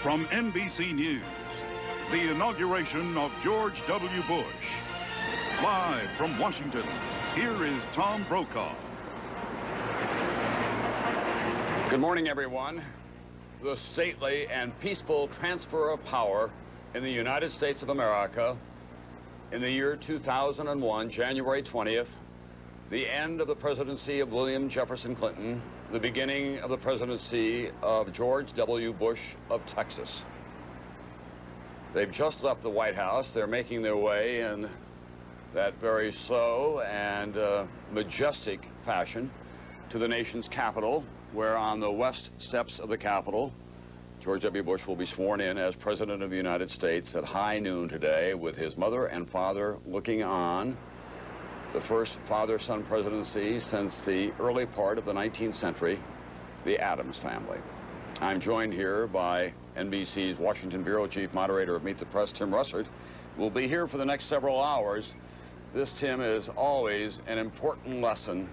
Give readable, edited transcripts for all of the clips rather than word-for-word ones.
From NBC News, the inauguration of George W. Bush. Live from Washington, here is Tom Brokaw. Good morning, everyone. The stately and peaceful transfer of power in the United States of America in the year 2001, January 20th, the end of the presidency of William Jefferson Clinton, the beginning of the presidency of George W. Bush of Texas. They've just left the White House. They're making their way in that very slow and majestic fashion to the nation's capital, where on the west steps of the Capitol, George W. Bush will be sworn in as President of the United States at high noon today, with his mother and father looking on. The first father-son presidency since the early part of the 19th century, the Adams family. I'm joined here by NBC's Washington Bureau Chief Moderator of Meet the Press, Tim Russert, who will be here for the next several hours. This, Tim, is always an important lesson,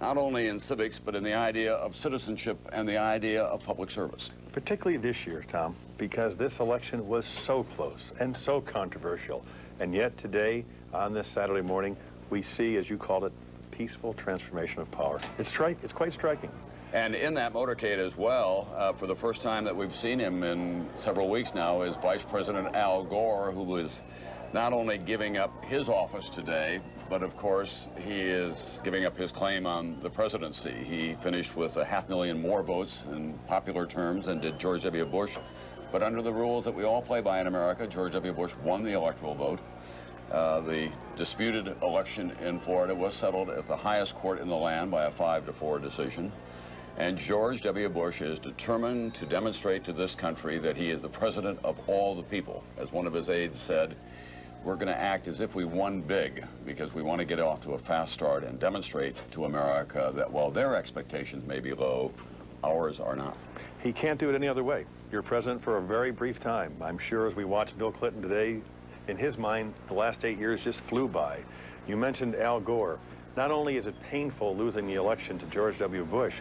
not only in civics, but in the idea of citizenship and the idea of public service. Particularly this year, Tom, because this election was so close and so controversial. And yet today, on this Saturday morning, we see, as you called it, peaceful transformation of power. It's quite striking. And in that motorcade as well, for the first time that we've seen him in several weeks now, is Vice President Al Gore, who is not only giving up his office today, but of course he is giving up his claim on the presidency. He finished with 500,000 more votes in popular terms than did George W. Bush. But under the rules that we all play by in America, George W. Bush won the electoral vote. The disputed election in Florida was settled at the highest court in the land by a 5-4 decision. And George W. Bush is determined to demonstrate to this country that he is the president of all the people. As one of his aides said, we're going to act as if we won big, because we want to get off to a fast start and demonstrate to America that while their expectations may be low, ours are not. He can't do it any other way. You're president for a very brief time. I'm sure as we watch Bill Clinton today, in his mind, the last 8 years just flew by. You mentioned Al Gore. Not only is it painful losing the election to George W. Bush,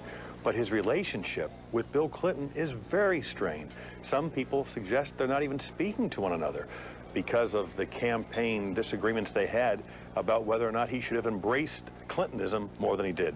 but his relationship with Bill Clinton is very strained. Some people suggest they're not even speaking to one another because of the campaign disagreements they had about whether or not he should have embraced Clintonism more than he did.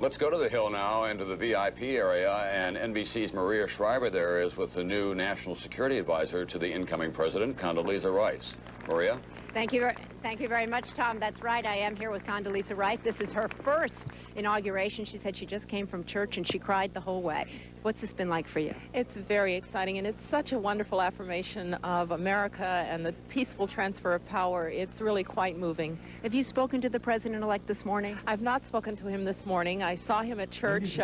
Let's go to the Hill now and to the VIP area, and NBC's Maria Shriver there is with the new National Security Advisor to the incoming president, Condoleezza Rice. Maria? Thank you very much, Tom. That's right. I am here with Condoleezza Rice. This is her first inauguration. She said she just came from church and she cried the whole way. What's this been like for you? It's very exciting, and it's such a wonderful affirmation of America and the peaceful transfer of power. It's really quite moving. Have you spoken to the president-elect this morning? I've not spoken to him this morning. I saw him at church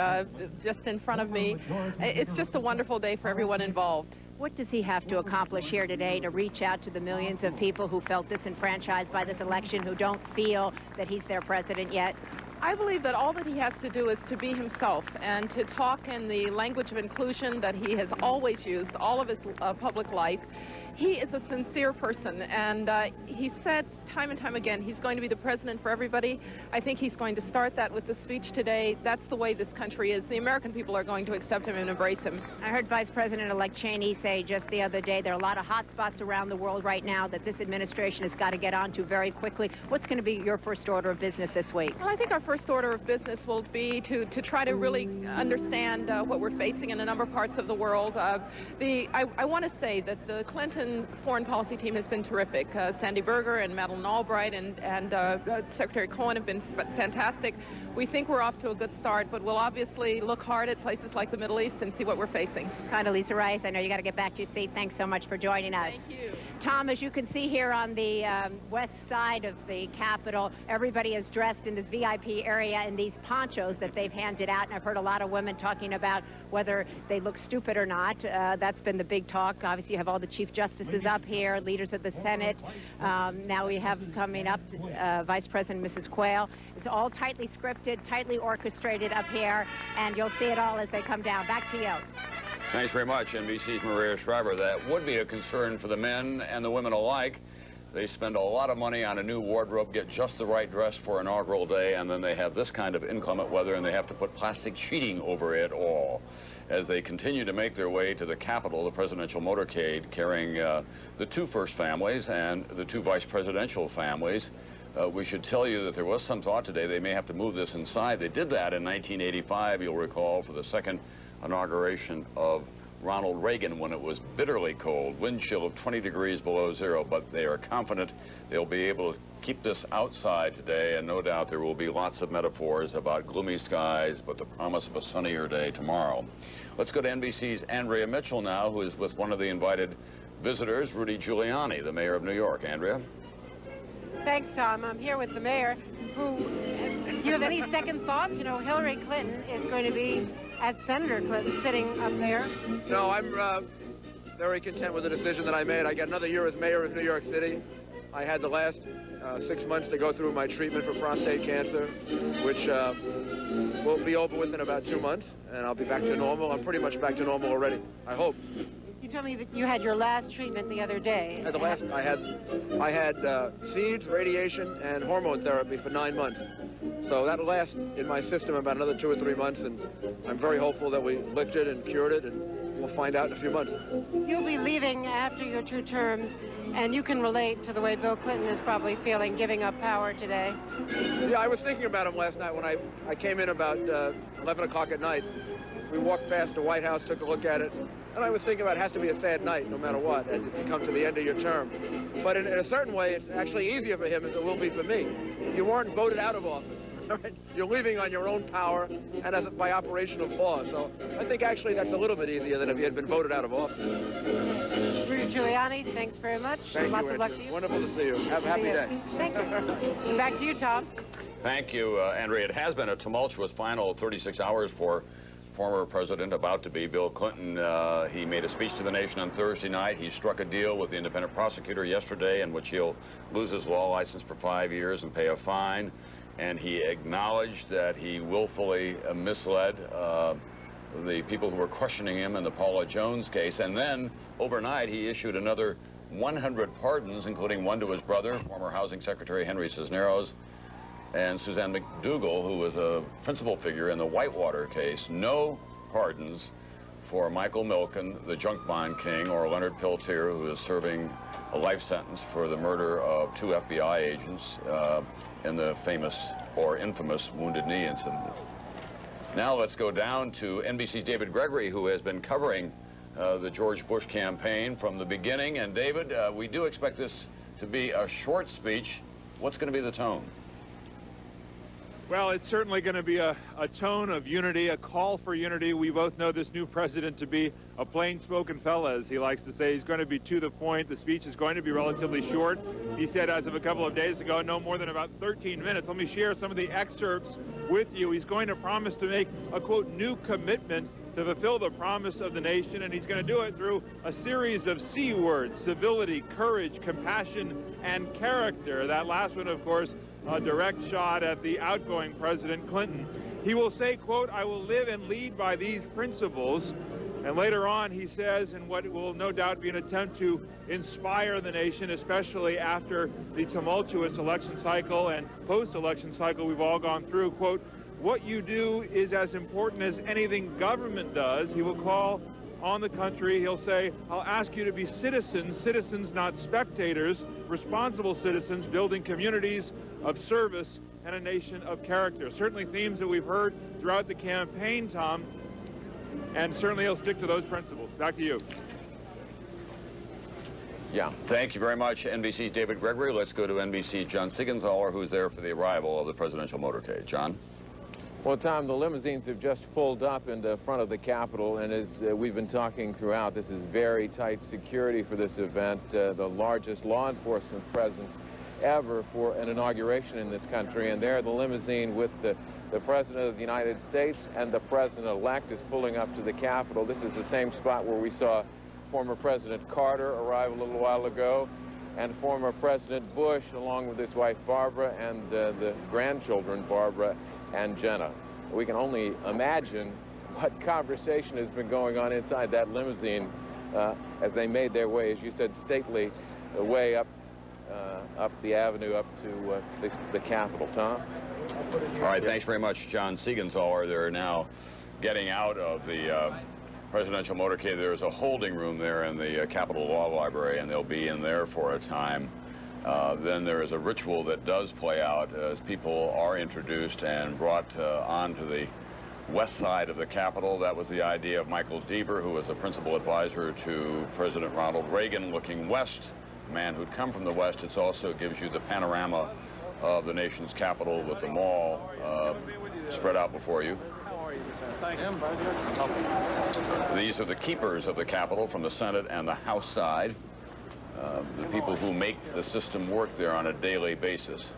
just in front of me. It's just a wonderful day for everyone involved. What does he have to accomplish here today to reach out to the millions of people who felt disenfranchised by this election, who don't feel that he's their president yet? I believe that all that he has to do is to be himself and to talk in the language of inclusion that he has always used all of his public life. He is a sincere person, and he said time and time again he's going to be the president for everybody. I think he's going to start that with the speech today. That's the way this country is. The American people are going to accept him and embrace him. I heard Vice President-elect Cheney say just the other day there are a lot of hot spots around the world right now that this administration has got to get onto very quickly. What's going to be your first order of business this week? Well, I think our first order of business will be to try to really understand what we're facing in a number of parts of the world. I want to say that the Clinton foreign policy team has been terrific. Sandy Berger and Madeleine Albright and Secretary Cohen have been fantastic. We think we're off to a good start, but we'll obviously look hard at places like the Middle East and see what we're facing. Condoleezza Rice, I know you got to get back to your seat. Thanks so much for joining us. Thank you. Tom, as you can see here on the west side of the Capitol, everybody is dressed in this VIP area in these ponchos that they've handed out, and I've heard a lot of women talking about whether they look stupid or not. That's been the big talk. Obviously, you have all the Chief Justices up here, leaders of the Senate. Now we have coming up Vice President Mrs. Quayle. It's all tightly scripted, tightly orchestrated up here, and you'll see it all as they come down. Back to you. Thanks very much, NBC's Maria Shriver. That would be a concern for the men and the women alike. They spend a lot of money on a new wardrobe, get just the right dress for inaugural day, and then they have this kind of inclement weather, and they have to put plastic sheeting over it all. as they continue to make their way to the Capitol, the presidential motorcade carrying the two first families and the two vice presidential families. We should tell you that there was some thought today they may have to move this inside. They did that in 1985, you'll recall, for the second inauguration of Ronald Reagan, when it was bitterly cold, wind chill of 20 degrees below zero, but they are confident they'll be able to keep this outside today, and no doubt there will be lots of metaphors about gloomy skies, but the promise of a sunnier day tomorrow. Let's go to NBC's Andrea Mitchell now, who is with one of the invited visitors, Rudy Giuliani, the mayor of New York. Andrea? Thanks, Tom. I'm here with the mayor, who, do you have any second thoughts? You know, Hillary Clinton is going to be, as Senator Clinton, sitting up there. No, I'm very content with the decision that I made. I got another year as mayor of New York City. I had the last 6 months to go through my treatment for prostate cancer, which will be over within about 2 months, and I'll be back to normal. I'm pretty much back to normal already, I hope. You told me that you had your last treatment the other day. At the last, I had seeds, radiation, and hormone therapy for 9 months. So that'll last in my system about another 2 or 3 months, and I'm very hopeful that we licked it and cured it, and we'll find out in a few months. You'll be leaving after your 2 terms, and you can relate to the way Bill Clinton is probably feeling giving up power today. Yeah, I was thinking about him last night when I came in about 11 o'clock at night. We walked past the White House, took a look at it, and I was thinking about it has to be a sad night no matter what, as if you come to the end of your term. But in a certain way, it's actually easier for him as it will be for me. You weren't voted out of office. Right? You're leaving on your own power and by operation of law. So I think actually that's a little bit easier than if you had been voted out of office. Rudy Giuliani, thanks very much. Thank Lots you, of luck to you. Wonderful to see you. Have a happy day. Thank you. Back to you, Tom. Thank you, Andrea. It has been a tumultuous final 36 hours for former president, about to be Bill Clinton. He made a speech to the nation on Thursday night. He struck a deal with the independent prosecutor yesterday in which he'll lose his law license for 5 years and pay a fine. And he acknowledged that he willfully misled the people who were questioning him in the Paula Jones case. And then overnight, he issued another 100 pardons, including one to his brother, former Housing Secretary Henry Cisneros, and Suzanne McDougal, who was a principal figure in the Whitewater case. No pardons for Michael Milken, the junk bond king, or Leonard Peltier, who is serving a life sentence for the murder of 2 FBI agents in the famous or infamous Wounded Knee incident. Now let's go down to NBC's David Gregory, who has been covering the George Bush campaign from the beginning. And David, we do expect this to be a short speech. What's going to be the tone? Well, it's certainly going to be a tone of unity, a call for unity. We both know this new president to be a plain-spoken fella, as he likes to say. He's going to be to the point. The speech is going to be relatively short. He said as of a couple of days ago, no more than about 13 minutes. Let me share some of the excerpts with you. He's going to promise to make a, quote, new commitment to fulfill the promise of the nation, and he's going to do it through a series of C words: civility, courage, compassion, and character. That last one, of course, a direct shot at the outgoing President Clinton. He will say, quote, "I will live and lead by these principles." And later on, he says, in what will no doubt be an attempt to inspire the nation, especially after the tumultuous election cycle and post-election cycle we've all gone through, quote, "What you do is as important as anything government does." He will call on the country. He'll say, "I'll ask you to be citizens, not spectators, responsible citizens, building communities of service and a nation of character." Certainly themes that we've heard throughout the campaign, Tom, and certainly he'll stick to those principles. Back to you. Yeah, thank you very much, NBC's David Gregory. Let's go to NBC's John Siegenthaler, who's there for the arrival of the presidential motorcade. John? Well, Tom, the limousines have just pulled up in the front of the Capitol, and as we've been talking throughout, this is very tight security for this event, the largest law enforcement presence ever for an inauguration in this country. And there, the limousine with the President of the United States and the President-elect is pulling up to the Capitol. This is the same spot where we saw former President Carter arrive a little while ago, and former President Bush, along with his wife Barbara and the grandchildren Barbara and Jenna. We can only imagine what conversation has been going on inside that limousine as they made their way, as you said, stately way up the avenue up to the Capitol. Tom? All right, thanks very much, John Siegenthaler. They're now getting out of the presidential motorcade. There's a holding room there in the Capitol Law Library, and they'll be in there for a time. Then there is a ritual that does play out as people are introduced and brought onto the west side of the Capitol. That was the idea of Michael Deaver, who was a principal advisor to President Ronald Reagan, looking west, a man who'd come from the west. It also gives you the panorama of the nation's capital with the mall spread out before you. These are the keepers of the Capitol from the Senate and the House side, the people who make the system work there on a daily basis.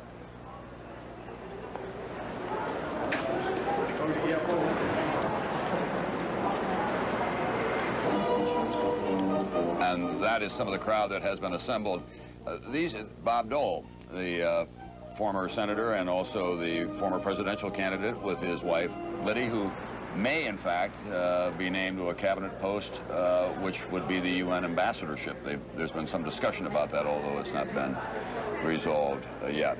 And that is some of the crowd that has been assembled. Bob Dole, the former senator and also the former presidential candidate, with his wife, Liddy, who may, in fact, be named to a cabinet post, which would be the UN ambassadorship. There's been some discussion about that, although it's not been resolved yet.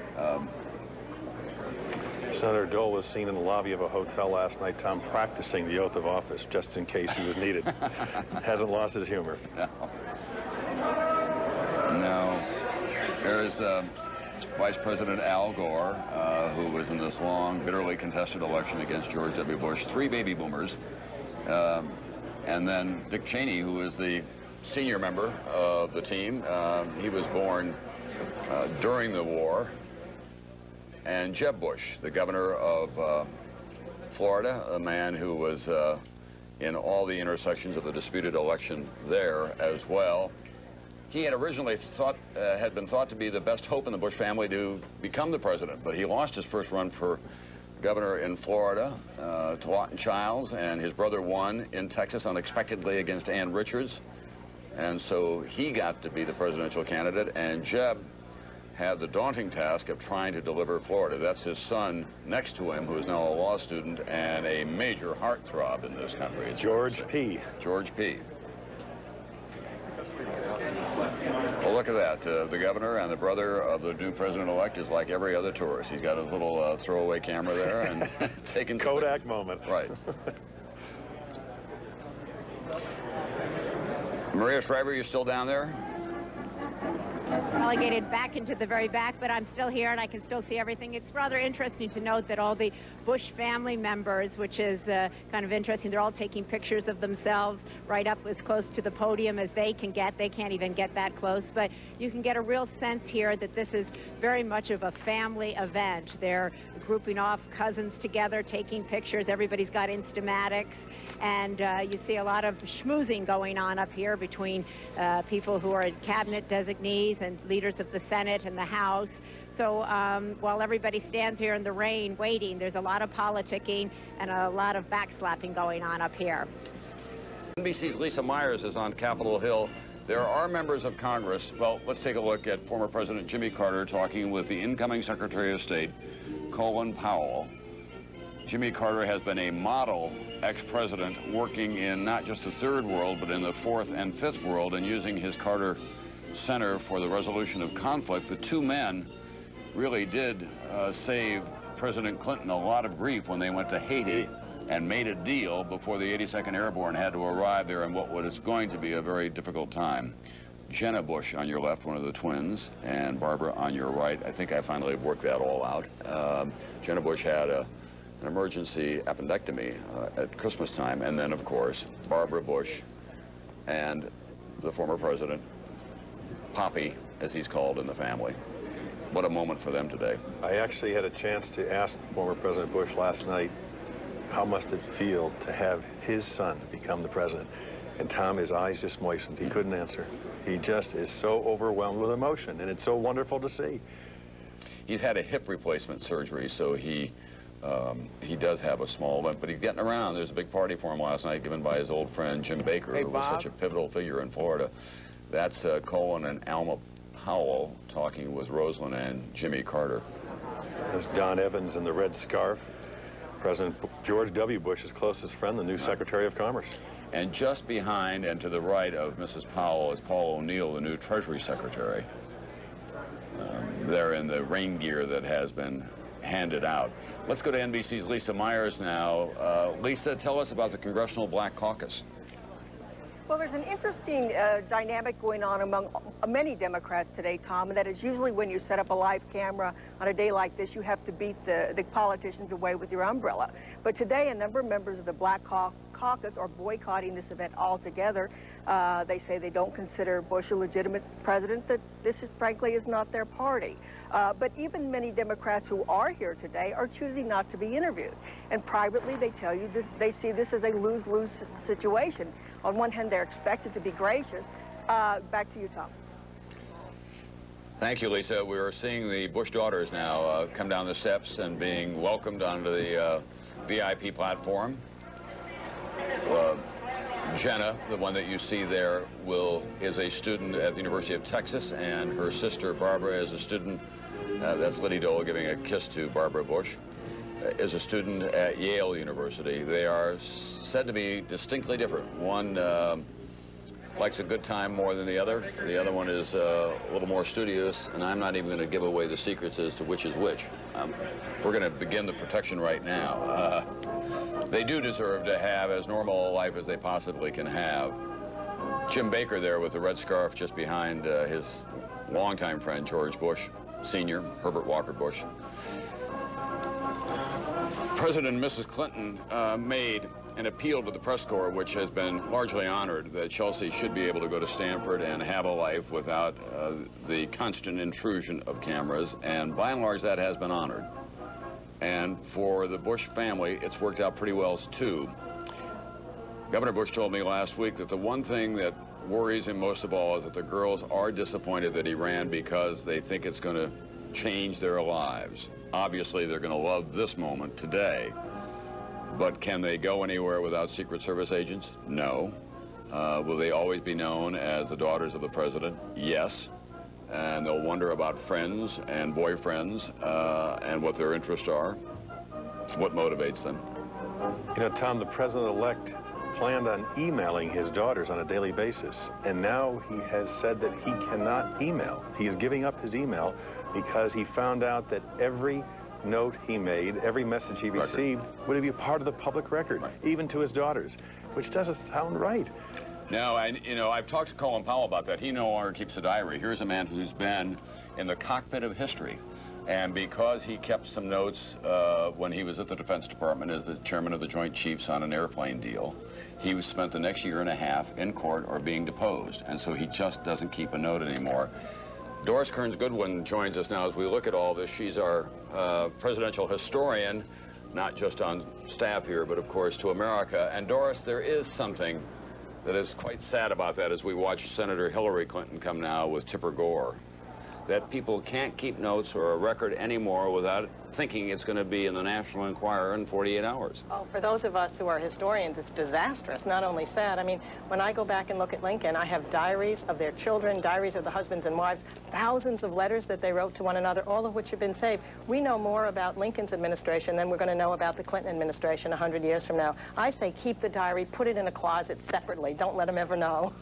Senator Dole was seen in the lobby of a hotel last night, Tom, practicing the oath of office just in case he was needed. Hasn't lost his humor. No. There's Vice President Al Gore, who was in this long, bitterly contested election against George W. Bush. 3 baby boomers. And then Dick Cheney, who is the senior member of the team. He was born during the war. And Jeb Bush, the governor of Florida, a man who was in all the intersections of the disputed election there as well. He had originally had been thought to be the best hope in the Bush family to become the president, but he lost his first run for governor in Florida to Lawton Childs, and his brother won in Texas unexpectedly against Ann Richards. And so he got to be the presidential candidate, and Jeb had the daunting task of trying to deliver Florida. That's his son next to him, who is now a law student and a major heartthrob in this country. George P. George P. Well, look at that. The governor and the brother of the new president-elect is like every other tourist. He's got his little throwaway camera there and taking Kodak moment. Right. Maria Shriver, you still down there? Relegated back into the very back, but I'm still here and I can still see everything. It's rather interesting to note that all the Bush family members, which is kind of interesting, they're all taking pictures of themselves right up as close to the podium as they can get. They can't even get that close, but you can get a real sense here that this is very much of a family event. They're grouping off cousins together, taking pictures. Everybody's got Instamatics. And you see a lot of schmoozing going on up here between people who are cabinet designees and leaders of the Senate and the House. So while everybody stands here in the rain waiting, there's a lot of politicking and a lot of backslapping going on up here. NBC's Lisa Myers is on Capitol Hill. There are members of Congress. Well, let's take a look at former President Jimmy Carter talking with the incoming Secretary of State, Colin Powell. Jimmy Carter has been a model ex-president working in not just the third world, but in the fourth and fifth world, and using his Carter Center for the resolution of conflict. The two men really did save President Clinton a lot of grief when they went to Haiti and made a deal before the 82nd Airborne had to arrive there in what was going to be a very difficult time. Jenna Bush on your left, one of the twins, and Barbara on your right. I think I finally worked that all out. Jenna Bush had an emergency appendectomy at Christmas time, and then, of course, Barbara Bush and the former president, Poppy, as he's called in the family. What a moment for them today. I actually had a chance to ask former President Bush last night, how must it feel to have his son become the president? And Tom, his eyes just moistened. He couldn't answer. He just is so overwhelmed with emotion, and it's so wonderful to see. He's had a hip replacement surgery, so he does have a small limp, but he's getting around. There's a big party for him last night given by his old friend Jim Baker, who was such a pivotal figure in Florida. That's Colin and Alma Powell talking with Rosalynn and Jimmy Carter. There's Don Evans in the red scarf, President George W. Bush's closest friend, the new Secretary of Commerce. And just behind and to the right of Mrs. Powell is Paul O'Neill, the new Treasury Secretary. They're in the rain gear that has been handed out. Let's go to NBC's Lisa Myers now. Lisa, tell us about the Congressional Black Caucus. Well, there's an interesting dynamic going on among many Democrats today, Tom, and that is usually when you set up a live camera on a day like this, you have to beat the politicians away with your umbrella. But today, a number of members of the Black Caucus are boycotting this event altogether. They say they don't consider Bush a legitimate president, that this, frankly, is not their party. But even many Democrats who are here today are choosing not to be interviewed. And privately, they tell you they see this as a lose-lose situation. On one hand, they're expected to be gracious. Back to you, Tom. Thank you, Lisa. We are seeing the Bush daughters now come down the steps and being welcomed onto the VIP platform. Jenna, the one that you see there, is a student at the University of Texas, and her sister Barbara is a student. That's Liddy Dole giving a kiss to Barbara Bush. Is a student at Yale University. They are said to be distinctly different. One likes a good time more than the other. The other one is a little more studious, and I'm not even going to give away the secrets as to which is which. We're going to begin the protection right now. They do deserve to have as normal a life as they possibly can have. Jim Baker there with the red scarf just behind his longtime friend George Bush Sr., Herbert Walker Bush. President and Mrs. Clinton made an appeal to the press corps, which has been largely honored, that Chelsea should be able to go to Stanford and have a life without the constant intrusion of cameras, and by and large that has been honored. And for the Bush family, it's worked out pretty well, too. Governor Bush told me last week that the one thing that worries him most of all is that the girls are disappointed that he ran because they think it's going to change their lives. Obviously, they're going to love this moment today. But can they go anywhere without Secret Service agents? No. Will they always be known as the daughters of the president? Yes. And they'll wonder about friends and boyfriends and what their interests are, what motivates them. You know, Tom, the president-elect planned on emailing his daughters on a daily basis, and now he has said that he cannot email. He is giving up his email because he found out that every note he made, every message he received would be a part of the public record, even to his daughters, which doesn't sound right. No, and, you know, I've talked to Colin Powell about that. He no longer keeps a diary. Here's a man who's been in the cockpit of history. And because he kept some notes when he was at the Defense Department as the chairman of the Joint Chiefs on an airplane deal, he spent the next year and a half in court or being deposed. And so he just doesn't keep a note anymore. Doris Kearns Goodwin joins us now as we look at all this. She's our presidential historian, not just on staff here, but of course to America. And Doris, there is something that is quite sad about that as we watch Senator Hillary Clinton come now with Tipper Gore, that people can't keep notes or a record anymore without thinking it's going to be in the National Enquirer in 48 hours. Well, for those of us who are historians, it's disastrous, not only sad. I mean, when I go back and look at Lincoln, I have diaries of their children, diaries of the husbands and wives, thousands of letters that they wrote to one another, all of which have been saved. We know more about Lincoln's administration than we're going to know about the Clinton administration 100 years from now. I say keep the diary, put it in a closet separately. Don't let them ever know.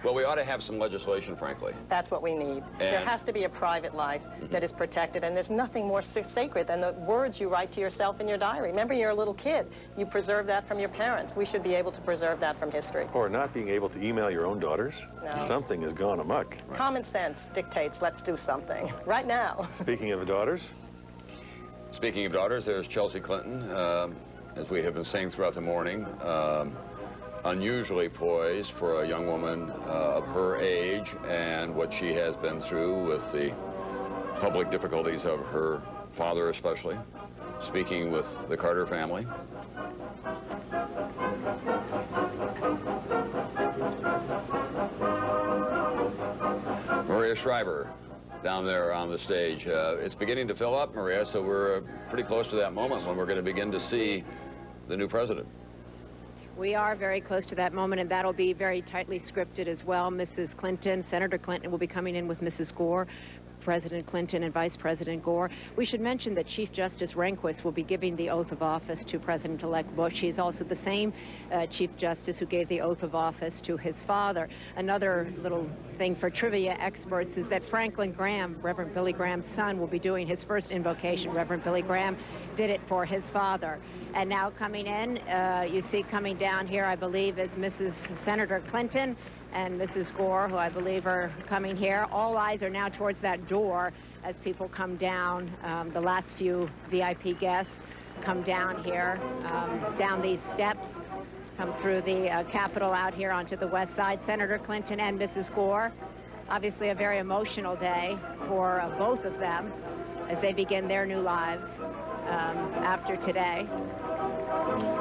Well, we ought to have some legislation, frankly. That's what we need. There has to be a private life that is protected, and there's nothing more sacred than the words you write to yourself in your diary. Remember, you're a little kid. You preserve that from your parents. We should be able to preserve that from history. Or not being able to email your own daughters? No. Something has gone amok. Right. Common sense dictates let's do something right now. Speaking of the daughters? Speaking of daughters, there's Chelsea Clinton, as we have been saying throughout the morning, unusually poised for a young woman of her age and what she has been through with the public difficulties of her father especially, speaking with the Carter family. Maria Shriver down there on the stage. It's beginning to fill up, Maria, so we're pretty close to that moment when we're going to begin to see the new president. We are very close to that moment, and that'll be very tightly scripted as well. Mrs. Clinton, Senator Clinton will be coming in with Mrs. Gore, President Clinton and Vice President Gore. We should mention that Chief Justice Rehnquist will be giving the oath of office to President-elect Bush. He's also the same Chief Justice who gave the oath of office to his father. Another little thing for trivia experts is that Franklin Graham, Reverend Billy Graham's son, will be doing his first invocation. Reverend Billy Graham did it for his father. And now coming in, you see coming down here, I believe, is Mrs. Senator Clinton and Mrs. Gore, who I believe are coming here. All eyes are now towards that door as people come down. The last few VIP guests come down here, down these steps, come through the Capitol out here onto the west side. Senator Clinton and Mrs. Gore. Obviously a very emotional day for both of them as they begin their new lives after today.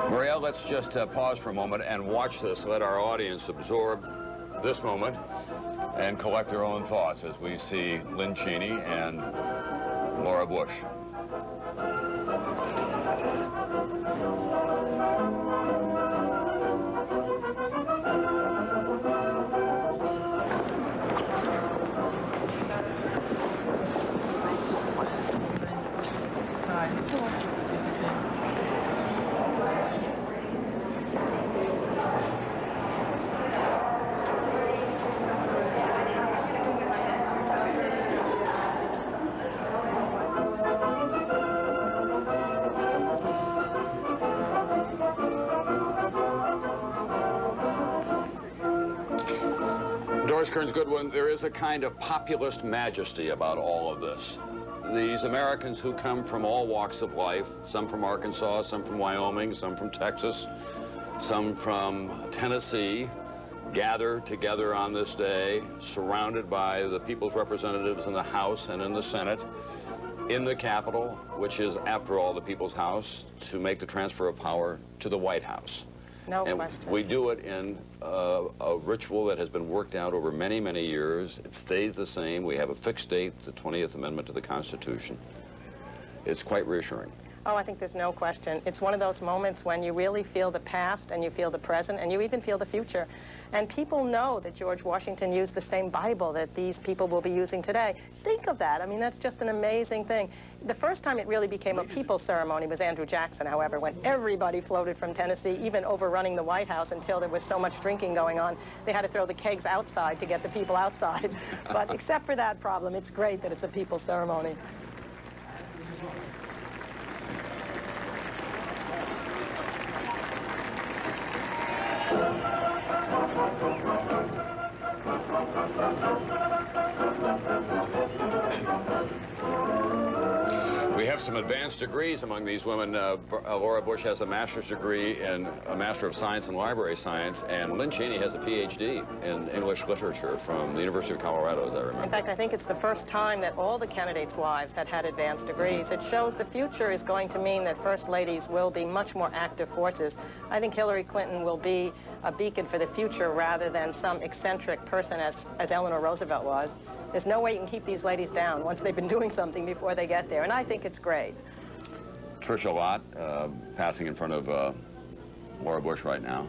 Maria, let's just pause for a moment and watch this. Let our audience absorb this moment and collect their own thoughts as we see Lynn Cheney and Laura Bush. Goodwin, there is a kind of populist majesty about all of this. These Americans who come from all walks of life, some from Arkansas, some from Wyoming, some from Texas, some from Tennessee, gather together on this day, surrounded by the people's representatives in the House and in the Senate, in the Capitol, which is, after all, the people's house, to make the transfer of power to the White House. No question. We do it in a ritual that has been worked out over many, many years. It stays the same. We have a fixed date, the 20th Amendment to the Constitution. It's quite reassuring. Oh, I think there's no question. It's one of those moments when you really feel the past and you feel the present and you even feel the future. And people know that George Washington used the same Bible that these people will be using today. Think of that. I mean, that's just an amazing thing. The first time it really became a people's ceremony was Andrew Jackson, however, when everybody floated from Tennessee, even overrunning the White House until there was so much drinking going on. They had to throw the kegs outside to get the people outside. But except for that problem, it's great that it's a people's ceremony. We have some advanced degrees among these women. Laura Bush has a master's degree in a Master of Science in Library Science, and Lynn Cheney has a PhD in English Literature from the University of Colorado, as I remember. In fact, I think it's the first time that all the candidates' wives had advanced degrees. It shows the future is going to mean that First Ladies will be much more active forces. I think Hillary Clinton will be a beacon for the future rather than some eccentric person as Eleanor Roosevelt was. There's no way you can keep these ladies down once they've been doing something before they get there, and I think it's great. Tricia Lott passing in front of Laura Bush right now.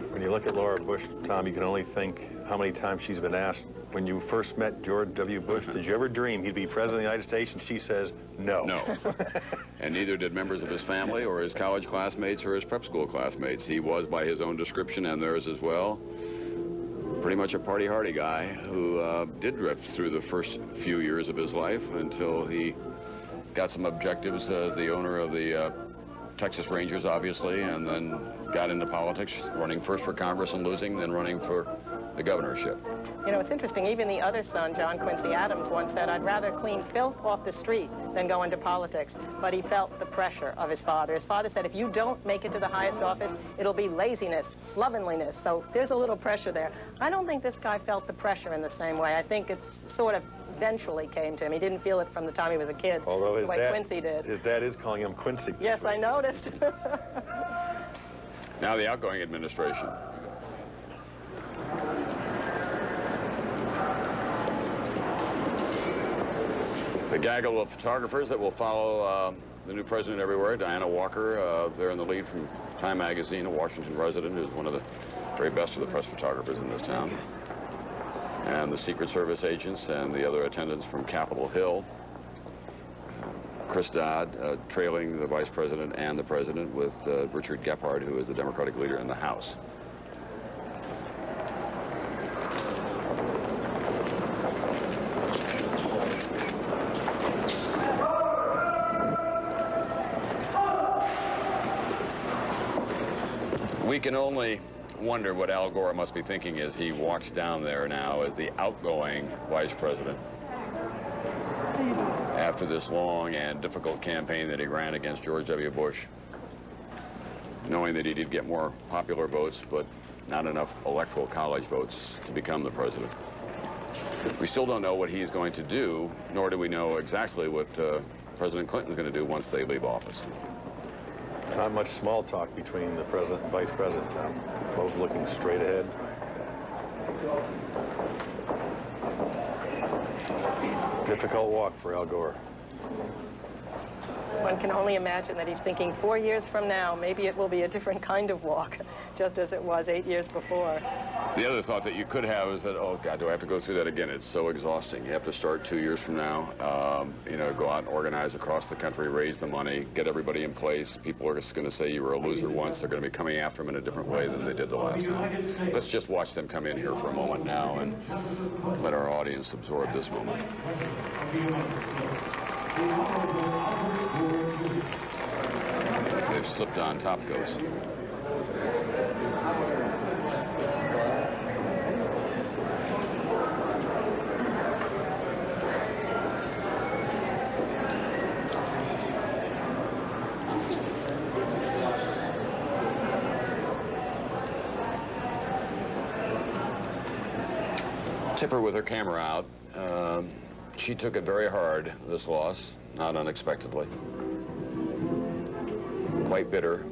When you look at Laura Bush, Tom, you can only think how many times she's been asked, when you first met George W. Bush, did you ever dream he'd be president of the United States? And she says, no. No. And neither did members of his family or his college classmates or his prep school classmates. He was, by his own description and theirs as well, pretty much a party-hardy guy who did drift through the first few years of his life until he got some objectives as the owner of the Texas Rangers, obviously, and then got into politics, running first for Congress and losing, then running for the governorship. You know, it's interesting, even the other son, John Quincy Adams, once said, I'd rather clean filth off the street than go into politics. But he felt the pressure of his father. His father said, if you don't make it to the highest office, it'll be laziness, slovenliness. So there's a little pressure there. I don't think this guy felt the pressure in the same way. I think it's sort of eventually came to him. He didn't feel it from the time he was a kid, although his the way dad, Quincy did. His dad is calling him Quincy. Yes, I noticed. Now the outgoing administration. The gaggle of photographers that will follow the new president everywhere. Diana Walker, there in the lead from Time Magazine, a Washington resident, who's one of the very best of the press photographers in this town. And the Secret Service agents and the other attendants from Capitol Hill. Chris Dodd trailing the vice president and the president with Richard Gephardt, who is the Democratic leader in the House. We can only wonder what Al Gore must be thinking as he walks down there now as the outgoing vice president after this long and difficult campaign that he ran against George W. Bush, knowing that he did get more popular votes, but not enough electoral college votes to become the president. We still don't know what he's going to do, nor do we know exactly what President Clinton's going to do once they leave office. Not much small talk between the president and vice president, Tom. Both looking straight ahead. Difficult walk for Al Gore. One can only imagine that he's thinking 4 years from now, maybe it will be a different kind of walk, just as it was 8 years before. The other thought that you could have is that, oh, God, do I have to go through that again? It's so exhausting. You have to start 2 years from now, you know, go out and organize across the country, raise the money, get everybody in place. People are just going to say you were a loser once. They're going to be coming after him in a different way than they did the last time. Let's just watch them come in here for a moment now and let our audience absorb this moment. They've slipped on top coats. Tipper with her camera out. She took it very hard, this loss, not unexpectedly. Quite bitter.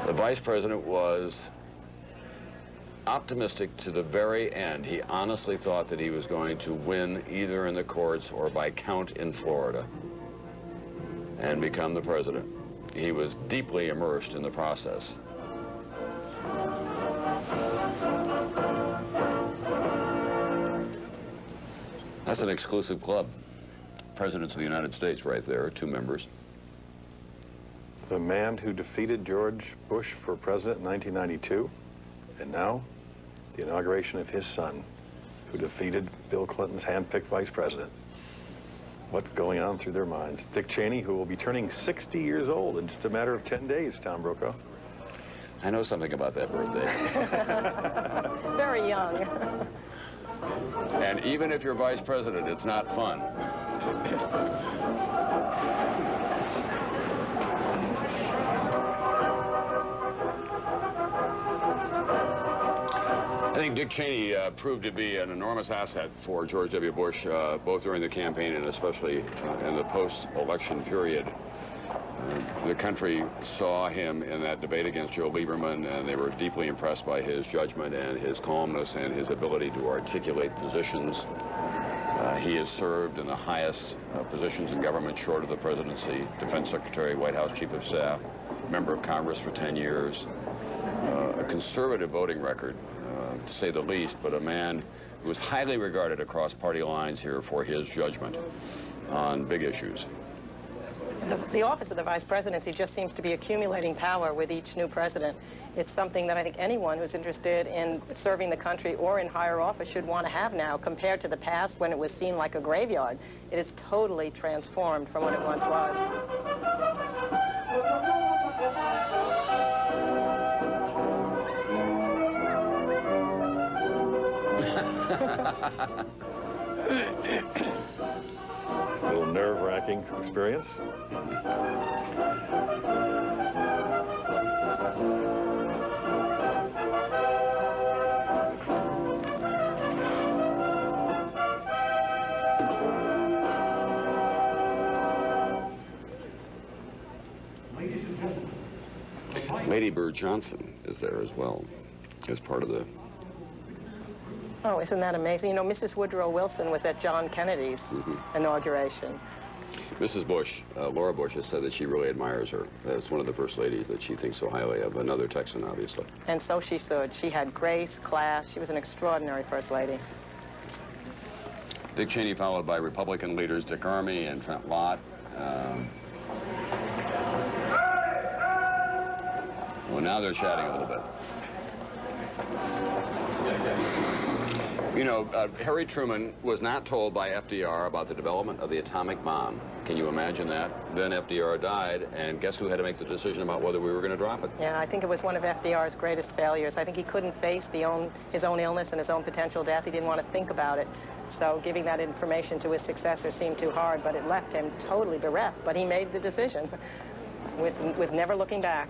The vice president was optimistic to the very end. He honestly thought that he was going to win either in the courts or by count in Florida and become the president. He was deeply immersed in the process. That's an exclusive club. Presidents of the United States right there, 2 members. The man who defeated George Bush for president in 1992, and now the inauguration of his son, who defeated Bill Clinton's hand-picked vice president. What's going on through their minds? Dick Cheney, who will be turning 60 years old in just a matter of 10 days, Tom Brokaw. I know something about that birthday. Very young. And even if you're vice president, it's not fun. I think Dick Cheney proved to be an enormous asset for George W. Bush, both during the campaign and especially in the post-election period. The country saw him in that debate against Joe Lieberman, and they were deeply impressed by his judgment and his calmness and his ability to articulate positions. He has served in the highest positions in government short of the presidency: Defense Secretary, White House Chief of Staff, member of Congress for 10 years, a conservative voting record, to say the least, but a man who was highly regarded across party lines here for his judgment on big issues. The office of the vice presidency just seems to be accumulating power with each new president. It's something that I think anyone who's interested in serving the country or in higher office should want to have now, compared to the past when it was seen like a graveyard. It is totally transformed from what it once was. A little nerve-wracking experience. Lady Bird Johnson is there as well, as part of the... Oh, isn't that amazing? You know, Mrs. Woodrow Wilson was at John Kennedy's inauguration. Mrs. Bush, Laura Bush, has said that she really admires her. That's one of the first ladies that she thinks so highly of, another Texan, obviously. And so she should. She had grace, class. She was an extraordinary first lady. Dick Cheney followed by Republican leaders Dick Armey and Trent Lott. Well, now they're chatting a little bit. You know, Harry Truman was not told by FDR about the development of the atomic bomb. Can you imagine that? Then FDR died, and guess who had to make the decision about whether we were going to drop it? Yeah, I think it was one of FDR's greatest failures. I think he couldn't face his own illness and his own potential death. He didn't want to think about it. So giving that information to his successor seemed too hard, but it left him totally bereft. But he made the decision with never looking back.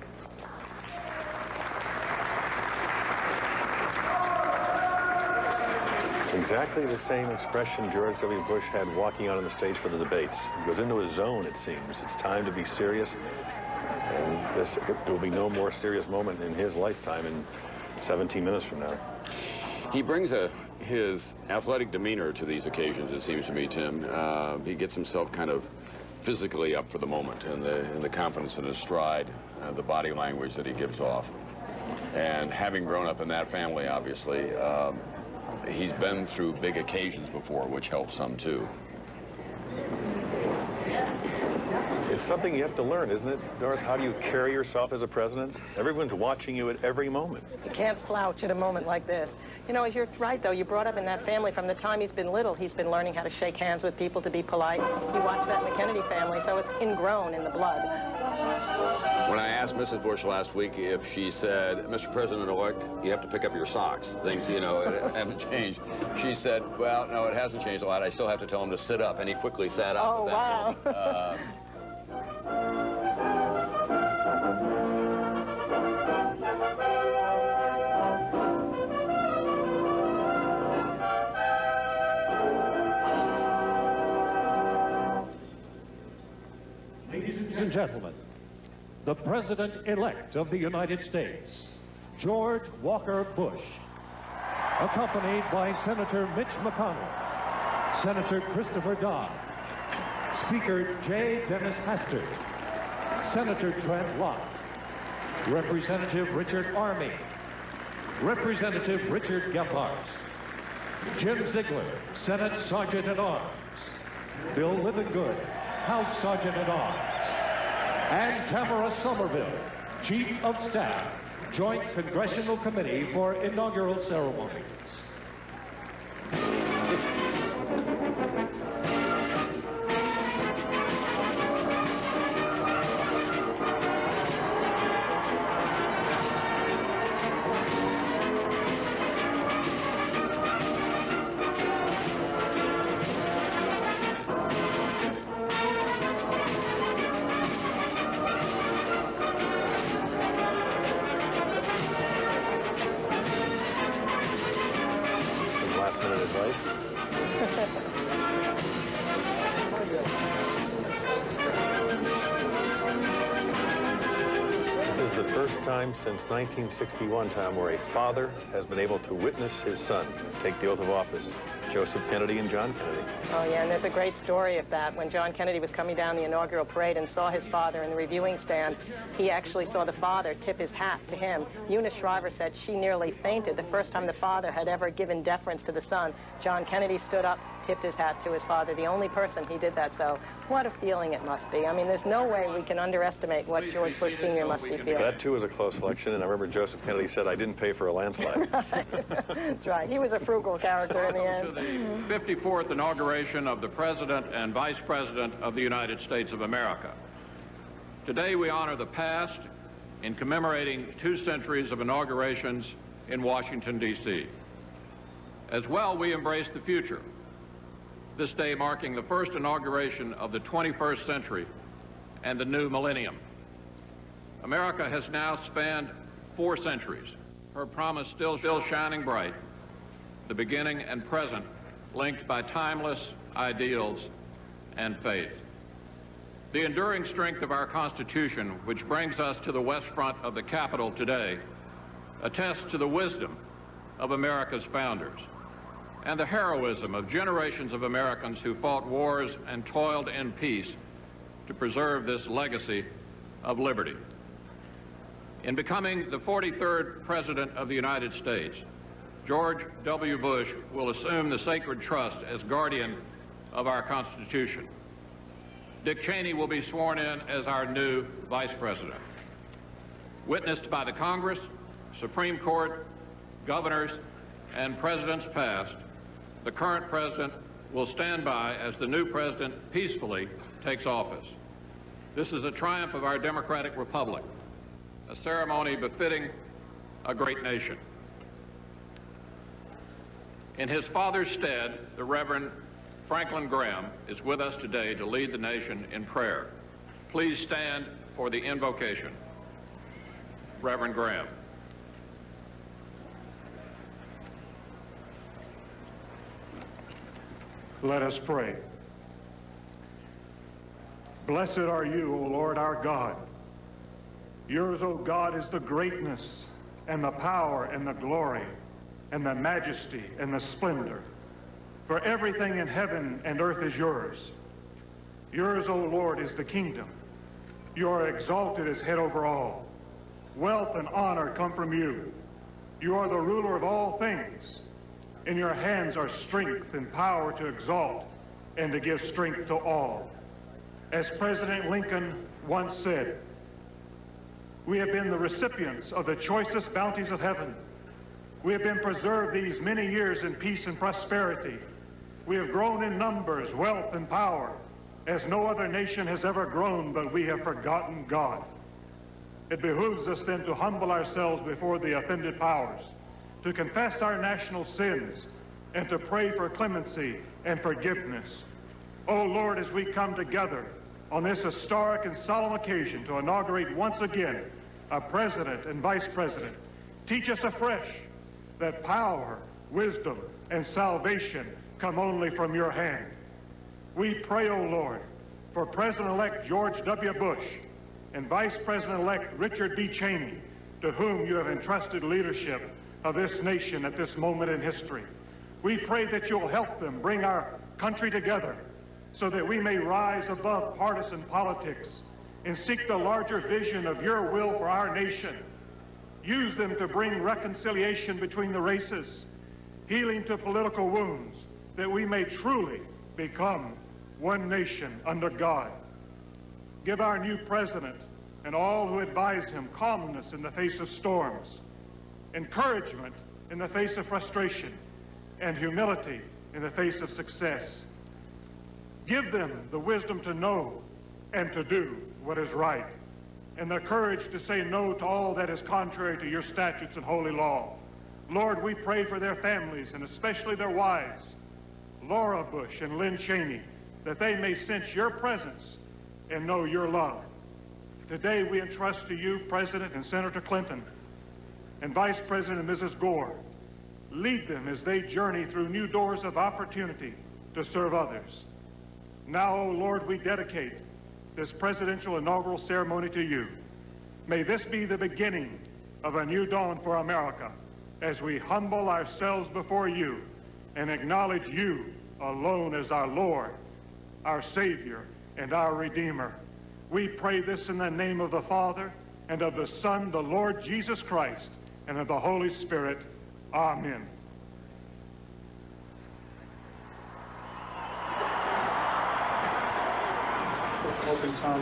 Exactly the same expression George W. Bush had walking out on the stage for the debates. He goes into his zone, it seems. It's time to be serious. And there will be no more serious moment in his lifetime in 17 minutes from now. He brings his athletic demeanor to these occasions, it seems to me, Tim. He gets himself kind of physically up for the moment, and the confidence in his stride, the body language that he gives off. And having grown up in that family, obviously, he's been through big occasions before, which helps some, too. It's something you have to learn, isn't it, Doris? How do you carry yourself as a president? Everyone's watching you at every moment. You can't slouch at a moment like this. You know, you're right, though. You brought up in that family from the time he's been little. He's been learning how to shake hands with people, to be polite. You watch that in the Kennedy family, so it's ingrown in the blood. When I asked Mrs. Bush last week if she said, Mr. President-elect, you have to pick up your socks. Things, you know, haven't changed. She said, well, no, it hasn't changed a lot. I still have to tell him to sit up. And he quickly sat up. Oh, wow. Ladies and gentlemen, the President-elect of the United States, George Walker Bush, accompanied by Senator Mitch McConnell, Senator Christopher Dodd, Speaker J. Dennis Hastert, Senator Trent Lott, Representative Richard Armey, Representative Richard Gephardt, Jim Ziegler, Senate Sergeant-at-Arms, Bill Livingood, House Sergeant-at-Arms, and Tamara Somerville, Chief of Staff, Joint Congressional Committee for Inaugural Ceremonies. Since 1961, Tom, where a father has been able to witness his son take the oath of office, Joseph Kennedy and John Kennedy. Oh, yeah, and there's a great story of that. When John Kennedy was coming down the inaugural parade and saw his father in the reviewing stand, he actually saw the father tip his hat to him. Eunice Shriver said she nearly fainted the first time the father had ever given deference to the son. John Kennedy stood up, tipped his hat to his father, the only person he did that. So what a feeling it must be. I mean, there's no way we can underestimate what George Bush Sr. must be feeling. That, too, was a close election, and I remember Joseph Kennedy said, I didn't pay for a landslide. That's right. He was a frugal character in the end. To the 54th inauguration of the President and Vice President of the United States of America. Today, we honor the past in commemorating 2 centuries of inaugurations in Washington, D.C. As well, we embrace the future, this day marking the first inauguration of the 21st century and the new millennium. America has now spanned 4 centuries, her promise still shining bright, the beginning and present linked by timeless ideals and faith. The enduring strength of our Constitution, which brings us to the west front of the Capitol today, attests to the wisdom of America's founders and the heroism of generations of Americans who fought wars and toiled in peace to preserve this legacy of liberty. In becoming the 43rd President of the United States, George W. Bush will assume the sacred trust as guardian of our Constitution. Dick Cheney will be sworn in as our new Vice President. Witnessed by the Congress, Supreme Court, governors, and presidents past, the current president will stand by as the new president peacefully takes office. This is a triumph of our democratic republic, a ceremony befitting a great nation. In his father's stead, the Reverend Franklin Graham is with us today to lead the nation in prayer. Please stand for the invocation. Reverend Graham. Let us pray. Blessed are you, O Lord our God. Yours, O God, is the greatness and the power and the glory and the majesty and the splendor. For everything in heaven and earth is yours. Yours, O Lord, is the kingdom. You are exalted as head over all. Wealth and honor come from you. You are the ruler of all things. In your hands are strength and power to exalt and to give strength to all. As President Lincoln once said, we have been the recipients of the choicest bounties of heaven. We have been preserved these many years in peace and prosperity. We have grown in numbers, wealth, and power, as no other nation has ever grown, but we have forgotten God. It behooves us then to humble ourselves before the offended powers, to confess our national sins, and to pray for clemency and forgiveness. O Lord, as we come together on this historic and solemn occasion to inaugurate once again a president and vice president, teach us afresh that power, wisdom, and salvation come only from your hand. We pray, O Lord, for President-elect George W. Bush and Vice President-elect Richard B. Cheney, to whom you have entrusted leadership of this nation at this moment in history. We pray that you'll help them bring our country together so that we may rise above partisan politics and seek the larger vision of your will for our nation. Use them to bring reconciliation between the races, healing to political wounds, that we may truly become one nation under God. Give our new president and all who advise him calmness in the face of storms, encouragement in the face of frustration, and humility in the face of success. Give them the wisdom to know and to do what is right, and the courage to say no to all that is contrary to your statutes and holy law. Lord, we pray for their families, and especially their wives, Laura Bush and Lynn Cheney, that they may sense your presence and know your love. Today we entrust to you President and Senator Clinton and Vice President and Mrs. Gore. Lead them as they journey through new doors of opportunity to serve others. Now, O Lord, we dedicate this presidential inaugural ceremony to you. May this be the beginning of a new dawn for America as we humble ourselves before you and acknowledge you alone as our Lord, our Savior, and our Redeemer. We pray this in the name of the Father, and of the Son, the Lord Jesus Christ, and of the Holy Spirit. Amen.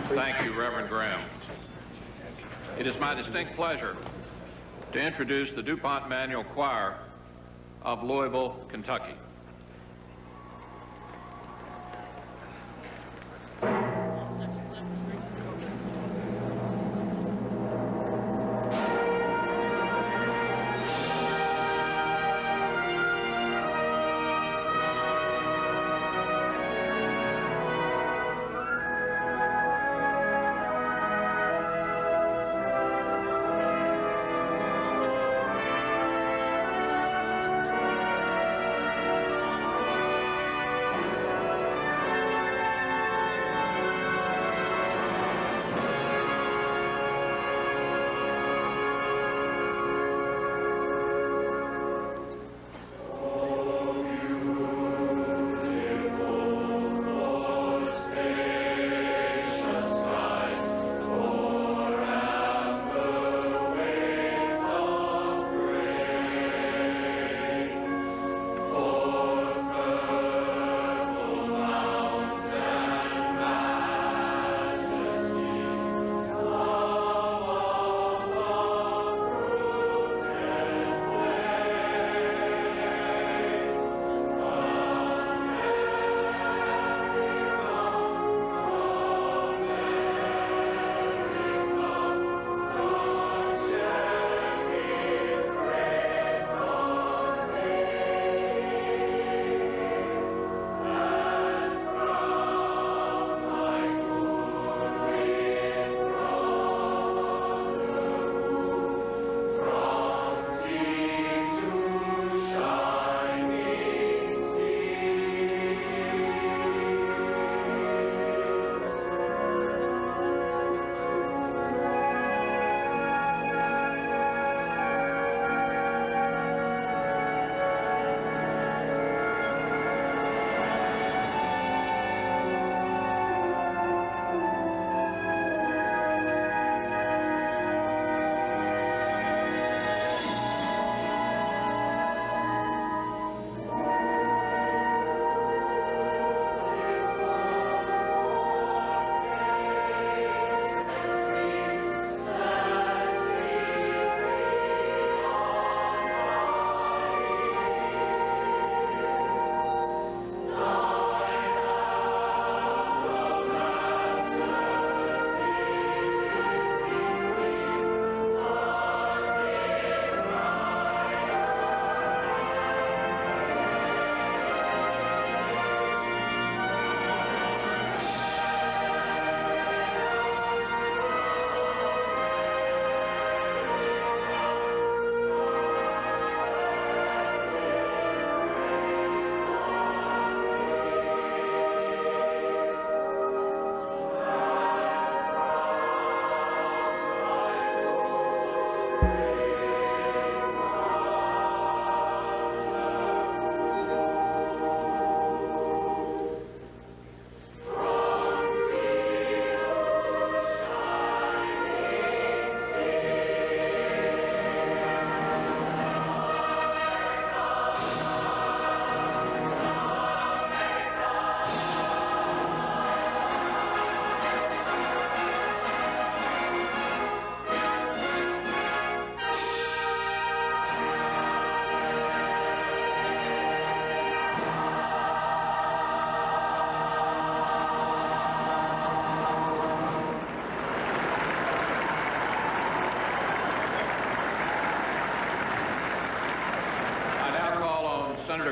Thank you, Reverend Graham. It is my distinct pleasure to introduce the DuPont Manual Choir of Louisville, Kentucky.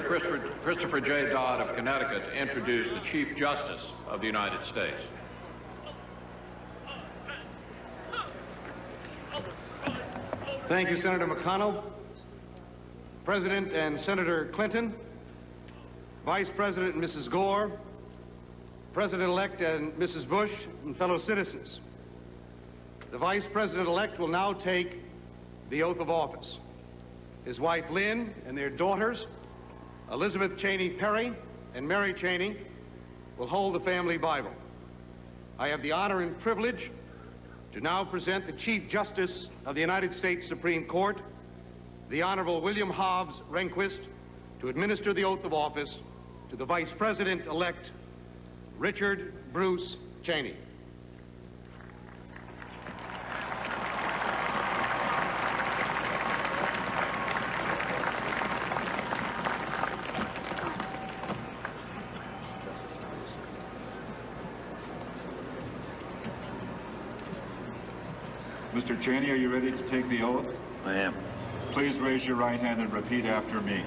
Senator Christopher J. Dodd of Connecticut to introduce the Chief Justice of the United States. Thank you, Senator McConnell. President and Senator Clinton, Vice President and Mrs. Gore, President-elect and Mrs. Bush, and fellow citizens. The Vice President-elect will now take the oath of office. His wife, Lynn, and their daughters, Elizabeth Cheney Perry and Mary Cheney, will hold the family Bible. I have the honor and privilege to now present the Chief Justice of the United States Supreme Court, the Honorable William Hobbs Rehnquist, to administer the oath of office to the Vice President-elect, Richard Bruce Cheney. Mr. Cheney, are you ready to take the oath? I am. Please raise your right hand and repeat after me.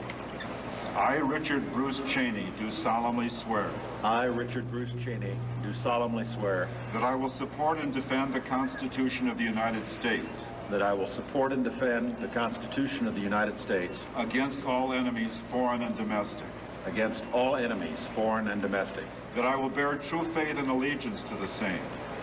I, Richard Bruce Cheney, do solemnly swear. I, Richard Bruce Cheney, do solemnly swear that I will support and defend the Constitution of the United States that I will support and defend the Constitution of the United States against all enemies, foreign and domestic. Against all enemies, foreign and domestic. That I will bear true faith and allegiance to the same.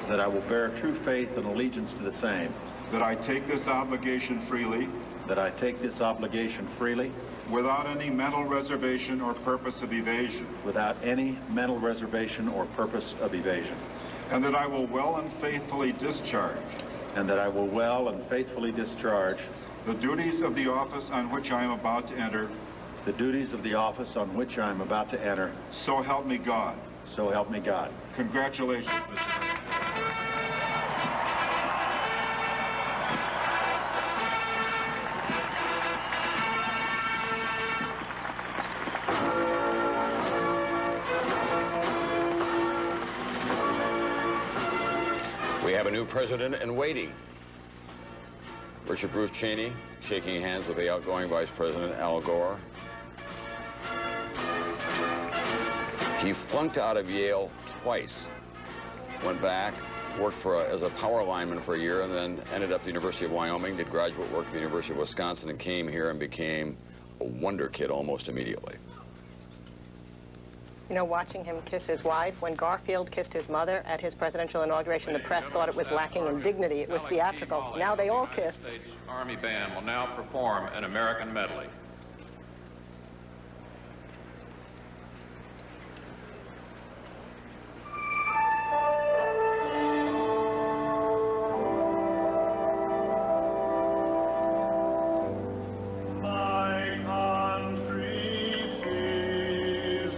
That I will bear true faith and allegiance to the same. That I take this obligation freely. That I take this obligation freely. Without any mental reservation or purpose of evasion. Without any mental reservation or purpose of evasion. And that I will well and faithfully discharge. And that I will well and faithfully discharge. The duties of the office on which I am about to enter. The duties of the office on which I am about to enter. So help me God. So help me God. Congratulations, Mr. President. We have a new president in waiting. Richard Bruce Cheney shaking hands with the outgoing Vice President Al Gore. He flunked out of Yale twice, went back, worked as a power lineman for a year, and then ended up at the University of Wyoming, did graduate work at the University of Wisconsin, and came here and became a wonder kid almost immediately. You know, watching him kiss his wife, when Garfield kissed his mother at his presidential inauguration, the press thought it was lacking in dignity. It was theatrical. Now they all kiss. The United States Army Band will now perform an American medley.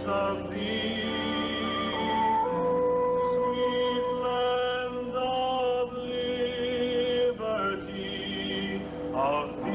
Of thee.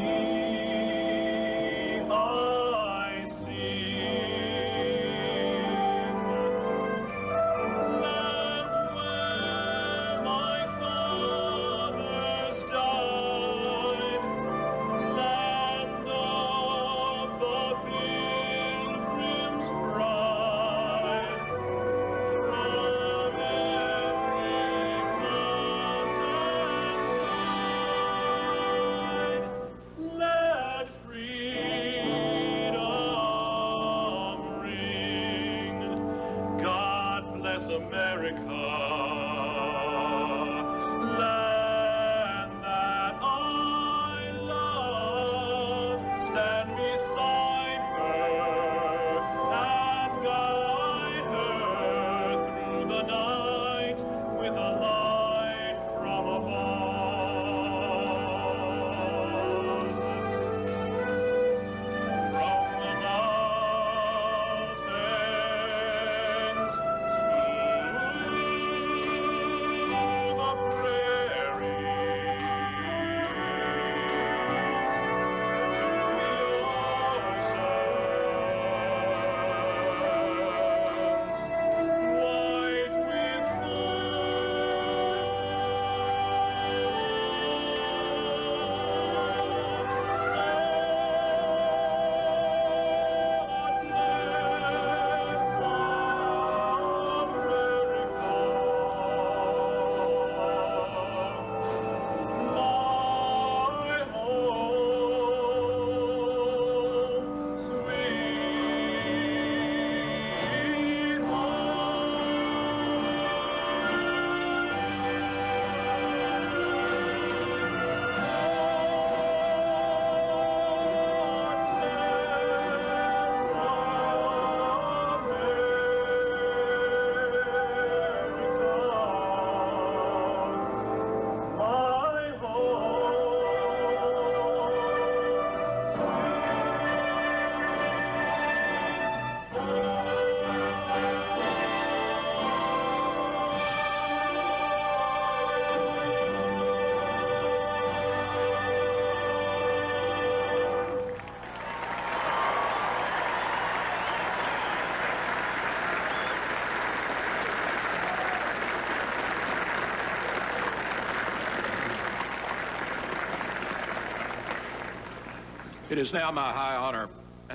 It is now my high honor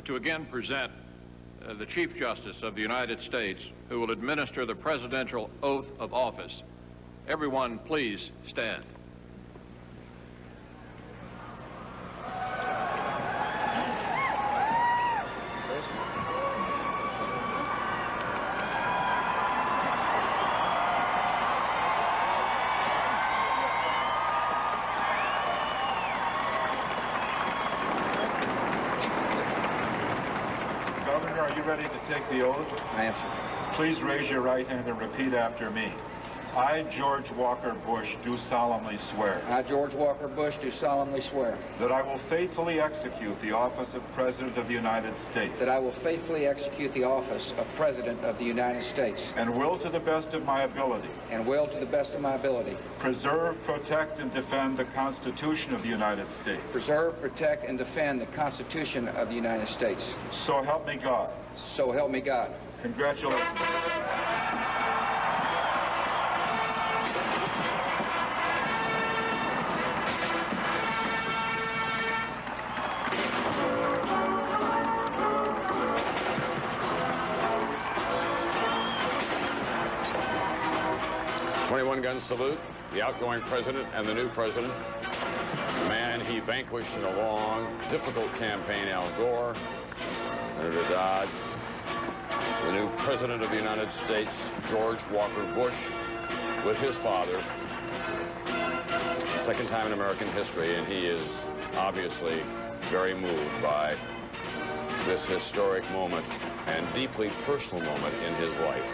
to again present the Chief Justice of the United States, who will administer the presidential oath of office. Everyone, please stand. Governor, are you ready to take the oath? I am, sir. Please raise your right hand and repeat after me. I, George Walker Bush, do solemnly swear I, George Walker Bush, do solemnly swear that I will faithfully execute the office of President of the United States that I will faithfully execute the office of President of the United States and will, to the best of my ability, preserve, protect, and defend the Constitution of the United States. preserve, protect, and defend the Constitution of the United States. So help me God. So help me God. Congratulations. gun salute, the outgoing president and the new president, the man he vanquished in a long, difficult campaign, Al Gore, Senator Dodd, the new president of the United States, George Walker Bush, with his father, second time in American history, and he is obviously very moved by this historic moment and deeply personal moment in his life.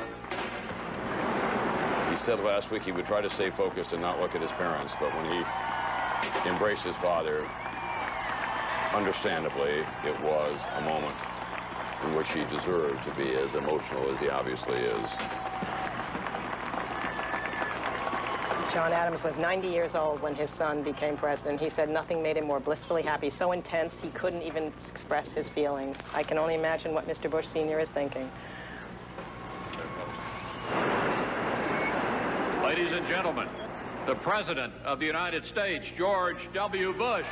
He said last week he would try to stay focused and not look at his parents, but when he embraced his father, understandably, it was a moment in which he deserved to be as emotional as he obviously is. John Adams was 90 years old when his son became president. He said nothing made him more blissfully happy, so intense he couldn't even express his feelings. I can only imagine what Mr. Bush Sr. is thinking. Ladies and gentlemen, the President of the United States, George W. Bush.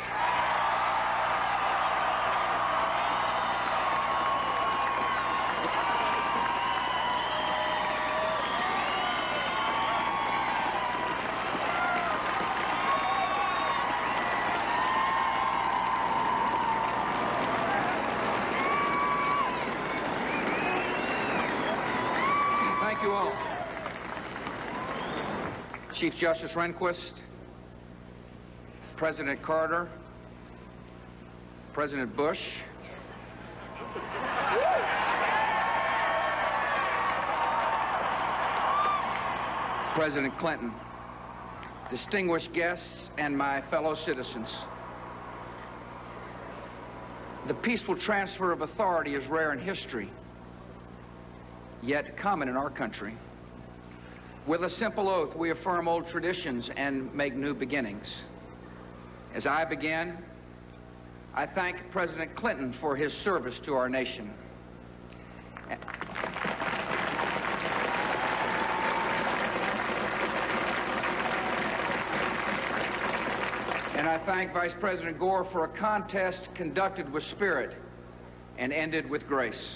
Thank you all. Chief Justice Rehnquist, President Carter, President Bush, President Clinton, distinguished guests, and my fellow citizens. The peaceful transfer of authority is rare in history, yet common in our country. With a simple oath, we affirm old traditions and make new beginnings. As I begin, I thank President Clinton for his service to our nation. And I thank Vice President Gore for a contest conducted with spirit and ended with grace.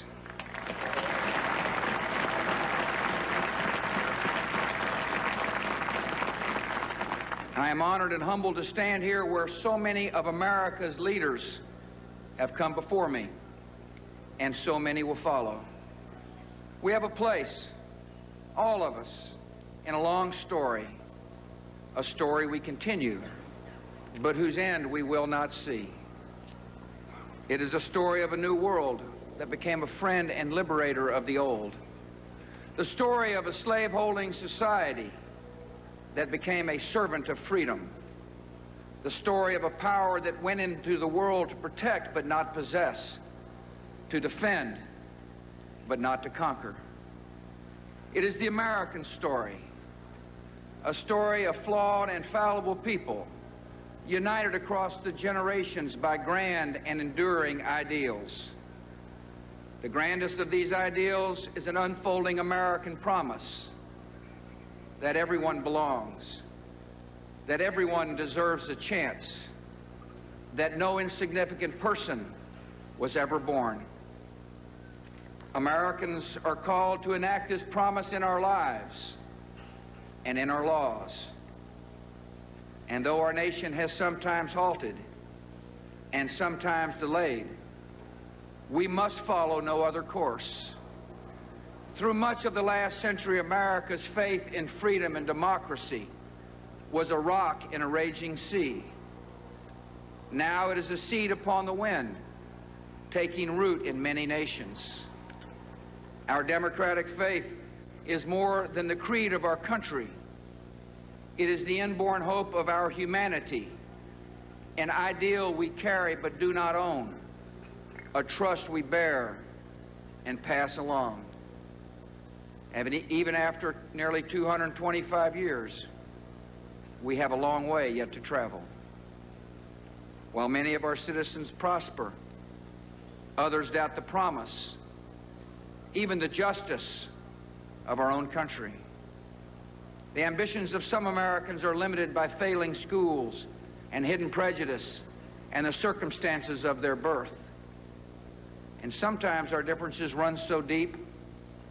I am honored and humbled to stand here where so many of America's leaders have come before me, and so many will follow. We have a place, all of us, in a long story, a story we continue, but whose end we will not see. It is a story of a new world that became a friend and liberator of the old. The story of a slave-holding society that became a servant of freedom. The story of a power that went into the world to protect but not possess, to defend but not to conquer. It is the American story, a story of flawed and fallible people united across the generations by grand and enduring ideals. The grandest of these ideals is an unfolding American promise that everyone belongs, that everyone deserves a chance, that no insignificant person was ever born. Americans are called to enact this promise in our lives and in our laws. And though our nation has sometimes halted and sometimes delayed, we must follow no other course. Through much of the last century, America's faith in freedom and democracy was a rock in a raging sea. Now it is a seed upon the wind, taking root in many nations. Our democratic faith is more than the creed of our country. It is the inborn hope of our humanity, an ideal we carry but do not own, a trust we bear and pass along. And even after nearly 225 years, we have a long way yet to travel. While many of our citizens prosper, others doubt the promise, even the justice of our own country. The ambitions of some Americans are limited by failing schools and hidden prejudice and the circumstances of their birth. And sometimes our differences run so deep,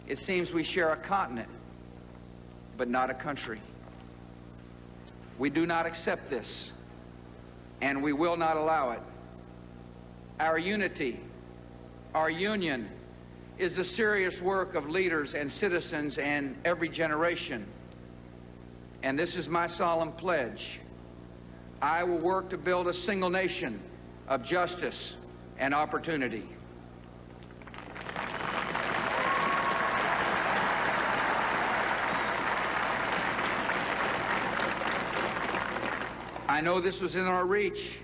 it seems we share a continent, but not a country. We do not accept this, and we will not allow it. Our unity, our union, is the serious work of leaders and citizens in every generation. And this is my solemn pledge. I will work to build a single nation of justice and opportunity. I know this was in our reach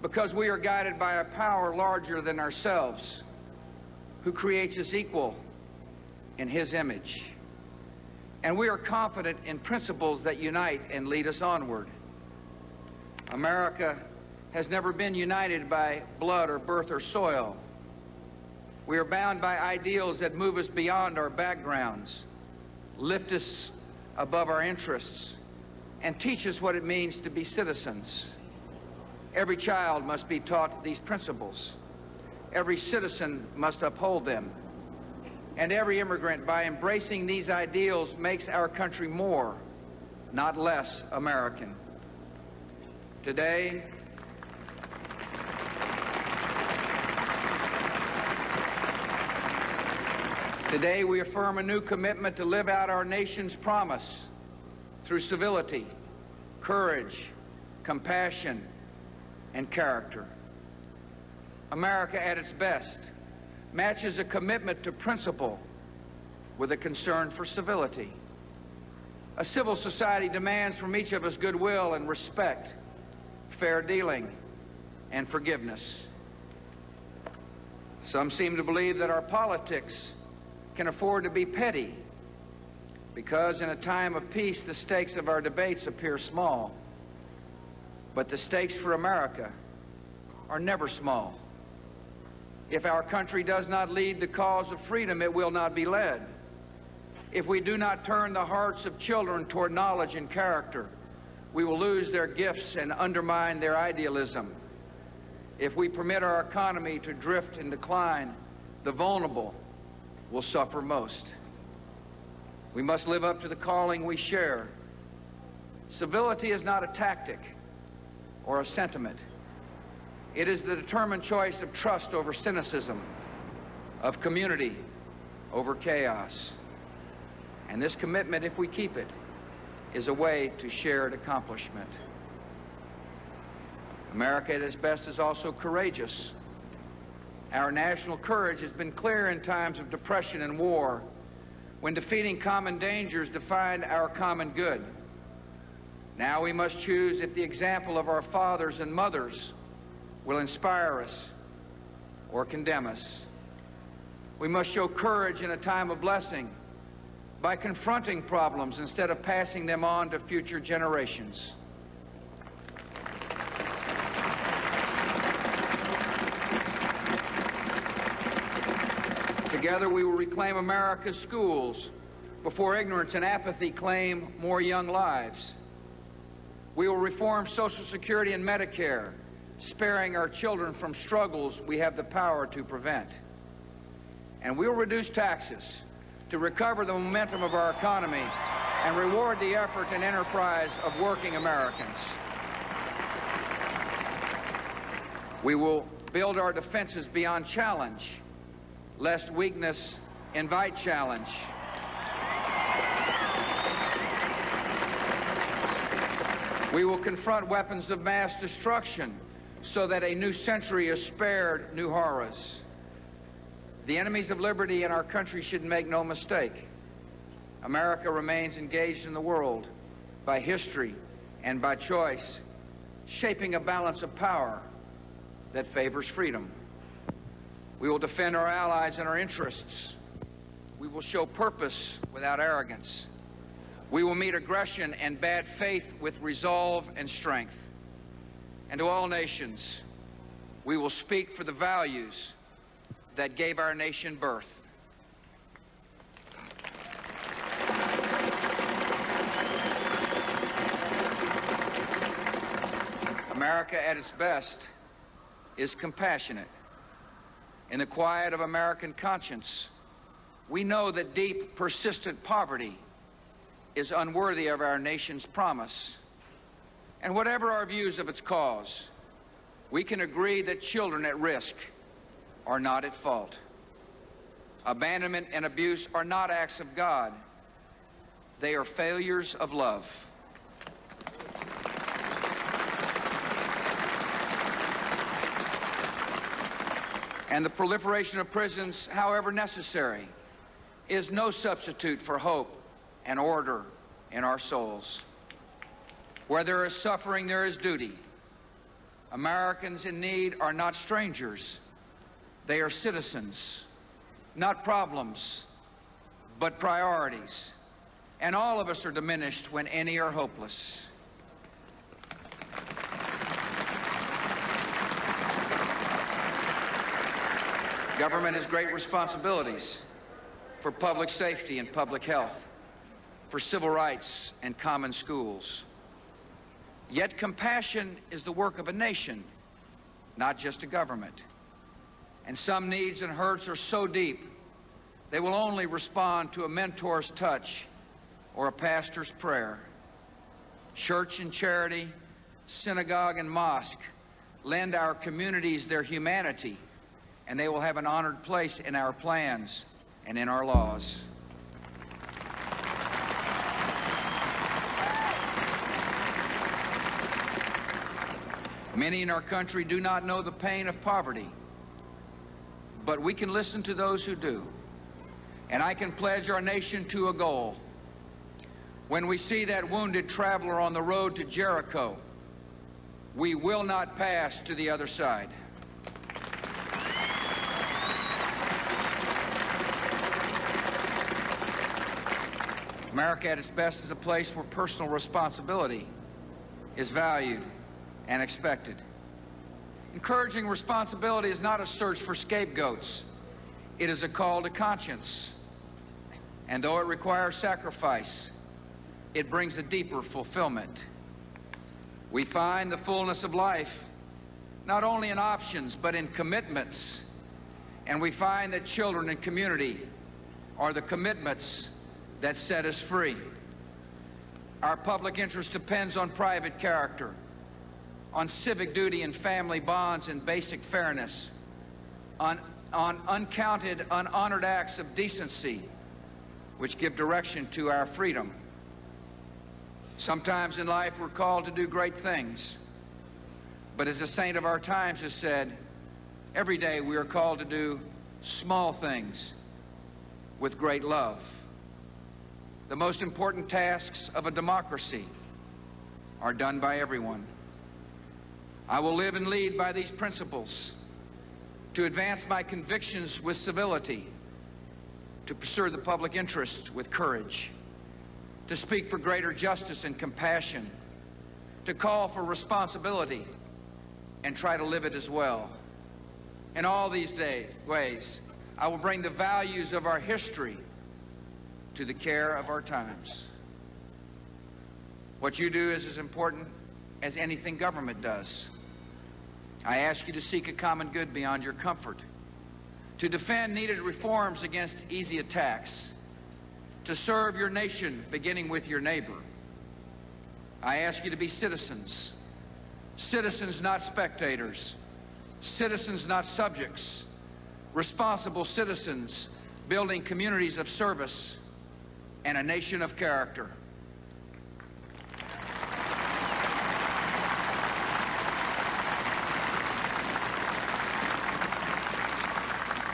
because we are guided by a power larger than ourselves, who creates us equal in his image. And we are confident in principles that unite and lead us onward. America has never been united by blood or birth or soil. We are bound by ideals that move us beyond our backgrounds, lift us above our interests, and teach us what it means to be citizens. Every child must be taught these principles. Every citizen must uphold them. And every immigrant, by embracing these ideals, makes our country more, not less, American. Today, we affirm a new commitment to live out our nation's promise through civility, courage, compassion, and character. America at its best matches a commitment to principle with a concern for civility. A civil society demands from each of us goodwill and respect, fair dealing, and forgiveness. Some seem to believe that our politics can afford to be petty because in a time of peace the stakes of our debates appear small. But the stakes for America are never small. If our country does not lead the cause of freedom, it will not be led. If we do not turn the hearts of children toward knowledge and character, we will lose their gifts and undermine their idealism. If we permit our economy to drift and decline, the vulnerable will suffer most. We must live up to the calling we share. Civility is not a tactic or a sentiment. It is the determined choice of trust over cynicism, of community over chaos. And this commitment, if we keep it, is a way to shared accomplishment. America at its best is also courageous. Our national courage has been clear in times of depression and war, when defeating common dangers defined our common good. Now we must choose if the example of our fathers and mothers will inspire us or condemn us. We must show courage in a time of blessing by confronting problems instead of passing them on to future generations. Together we will reclaim America's schools before ignorance and apathy claim more young lives. We will reform Social Security and Medicare sparing our children from struggles we have the power to prevent. And we'll reduce taxes to recover the momentum of our economy and reward the effort and enterprise of working Americans. We will build our defenses beyond challenge, lest weakness invite challenge. We will confront weapons of mass destruction so that a new century is spared new horrors. The enemies of liberty in our country should make no mistake. America remains engaged in the world by history and by choice, shaping a balance of power that favors freedom. We will defend our allies and our interests. We will show purpose without arrogance. We will meet aggression and bad faith with resolve and strength. And to all nations, we will speak for the values that gave our nation birth. America at its best is compassionate. In the quiet of American conscience, we know that deep, persistent poverty is unworthy of our nation's promise. And whatever our views of its cause, we can agree that children at risk are not at fault. Abandonment and abuse are not acts of God. They are failures of love. And the proliferation of prisons, however necessary, is no substitute for hope and order in our souls. Where there is suffering, there is duty. Americans in need are not strangers. They are citizens, not problems, but priorities. And all of us are diminished when any are hopeless. Government has great responsibilities for public safety and public health, for civil rights and common schools. Yet compassion is the work of a nation, not just a government. And some needs and hurts are so deep, they will only respond to a mentor's touch or a pastor's prayer. Church and charity, synagogue and mosque lend our communities their humanity, and they will have an honored place in our plans and in our laws. Many in our country do not know the pain of poverty, but we can listen to those who do. And I can pledge our nation to a goal. When we see that wounded traveler on the road to Jericho, we will not pass to the other side. America at its best is a place where personal responsibility is valued and expected. Encouraging responsibility is not a search for scapegoats. It is a call to conscience. And though it requires sacrifice, it brings a deeper fulfillment. We find the fullness of life not only in options, but in commitments. And we find that children and community are the commitments that set us free. Our public interest depends on private character, on civic duty and family bonds and basic fairness, on uncounted, unhonored acts of decency, which give direction to our freedom. Sometimes in life we're called to do great things, but as a saint of our times has said, every day we are called to do small things with great love. The most important tasks of a democracy are done by everyone. I will live and lead by these principles, to advance my convictions with civility, to pursue the public interest with courage, to speak for greater justice and compassion, to call for responsibility and try to live it as well. In all these ways, I will bring the values of our history to the care of our times. What you do is as important as anything government does. I ask you to seek a common good beyond your comfort, to defend needed reforms against easy attacks, to serve your nation beginning with your neighbor. I ask you to be citizens, citizens not spectators, citizens not subjects, responsible citizens building communities of service and a nation of character.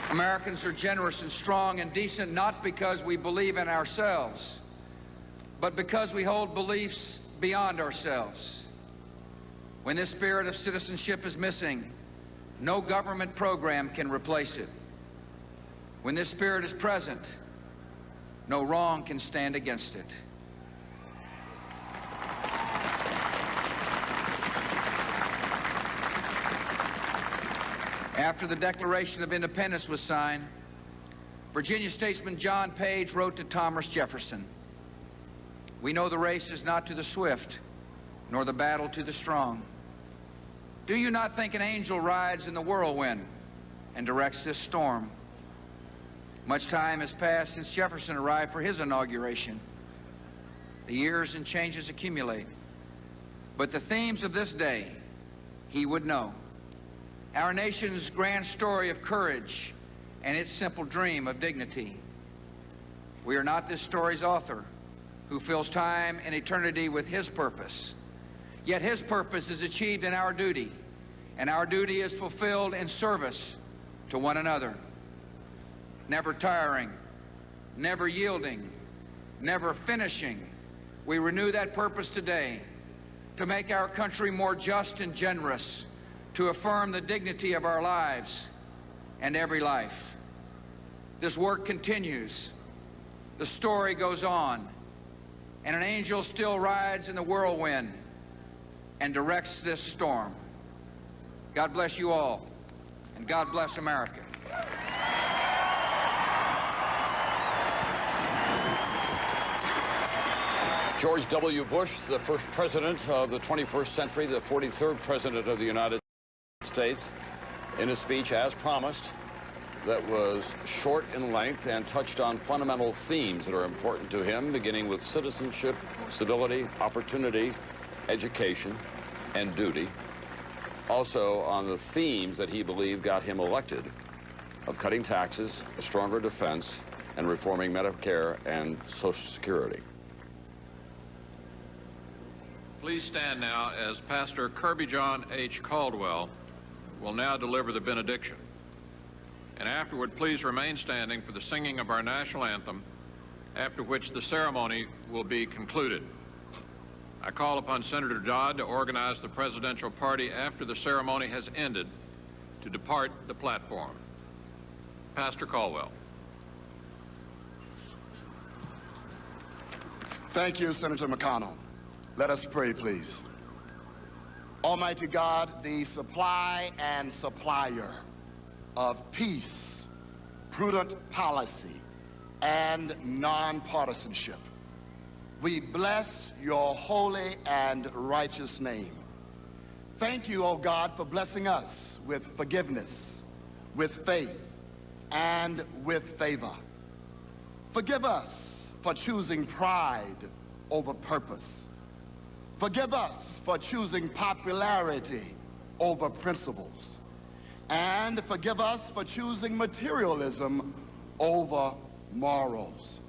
Americans are generous and strong and decent not because we believe in ourselves, but because we hold beliefs beyond ourselves. When this spirit of citizenship is missing, no government program can replace it. When this spirit is present, no wrong can stand against it. After the Declaration of Independence was signed, Virginia statesman John Page wrote to Thomas Jefferson, "We know the race is not to the swift, nor the battle to the strong. Do you not think an angel rides in the whirlwind and directs this storm?" Much time has passed since Jefferson arrived for his inauguration. The years and changes accumulate. But the themes of this day, he would know. Our nation's grand story of courage and its simple dream of dignity. We are not this story's author, who fills time and eternity with his purpose. Yet his purpose is achieved in our duty, and our duty is fulfilled in service to one another. Never tiring, never yielding, never finishing, we renew that purpose today to make our country more just and generous, to affirm the dignity of our lives and every life. This work continues. The story goes on, and an angel still rides in the whirlwind and directs this storm. God bless you all, and God bless America. George W. Bush, the first president of the 21st century, the 43rd president of the United States, in a speech as promised that was short in length and touched on fundamental themes that are important to him, beginning with citizenship, stability, opportunity, education, and duty. Also on the themes that he believed got him elected, of cutting taxes, a stronger defense, and reforming Medicare and Social Security. Please stand now as Pastor Kirby John H. Caldwell will now deliver the benediction. And afterward, please remain standing for the singing of our national anthem, after which the ceremony will be concluded. I call upon Senator Dodd to organize the presidential party after the ceremony has ended to depart the platform. Pastor Caldwell. Thank you, Senator McConnell. Let us pray, please. Almighty God, the supply and supplier of peace, prudent policy, and nonpartisanship, we bless your holy and righteous name. Thank you, O God, for blessing us with forgiveness, with faith, and with favor. Forgive us for choosing pride over purpose. Forgive us for choosing popularity over principles. And forgive us for choosing materialism over morals.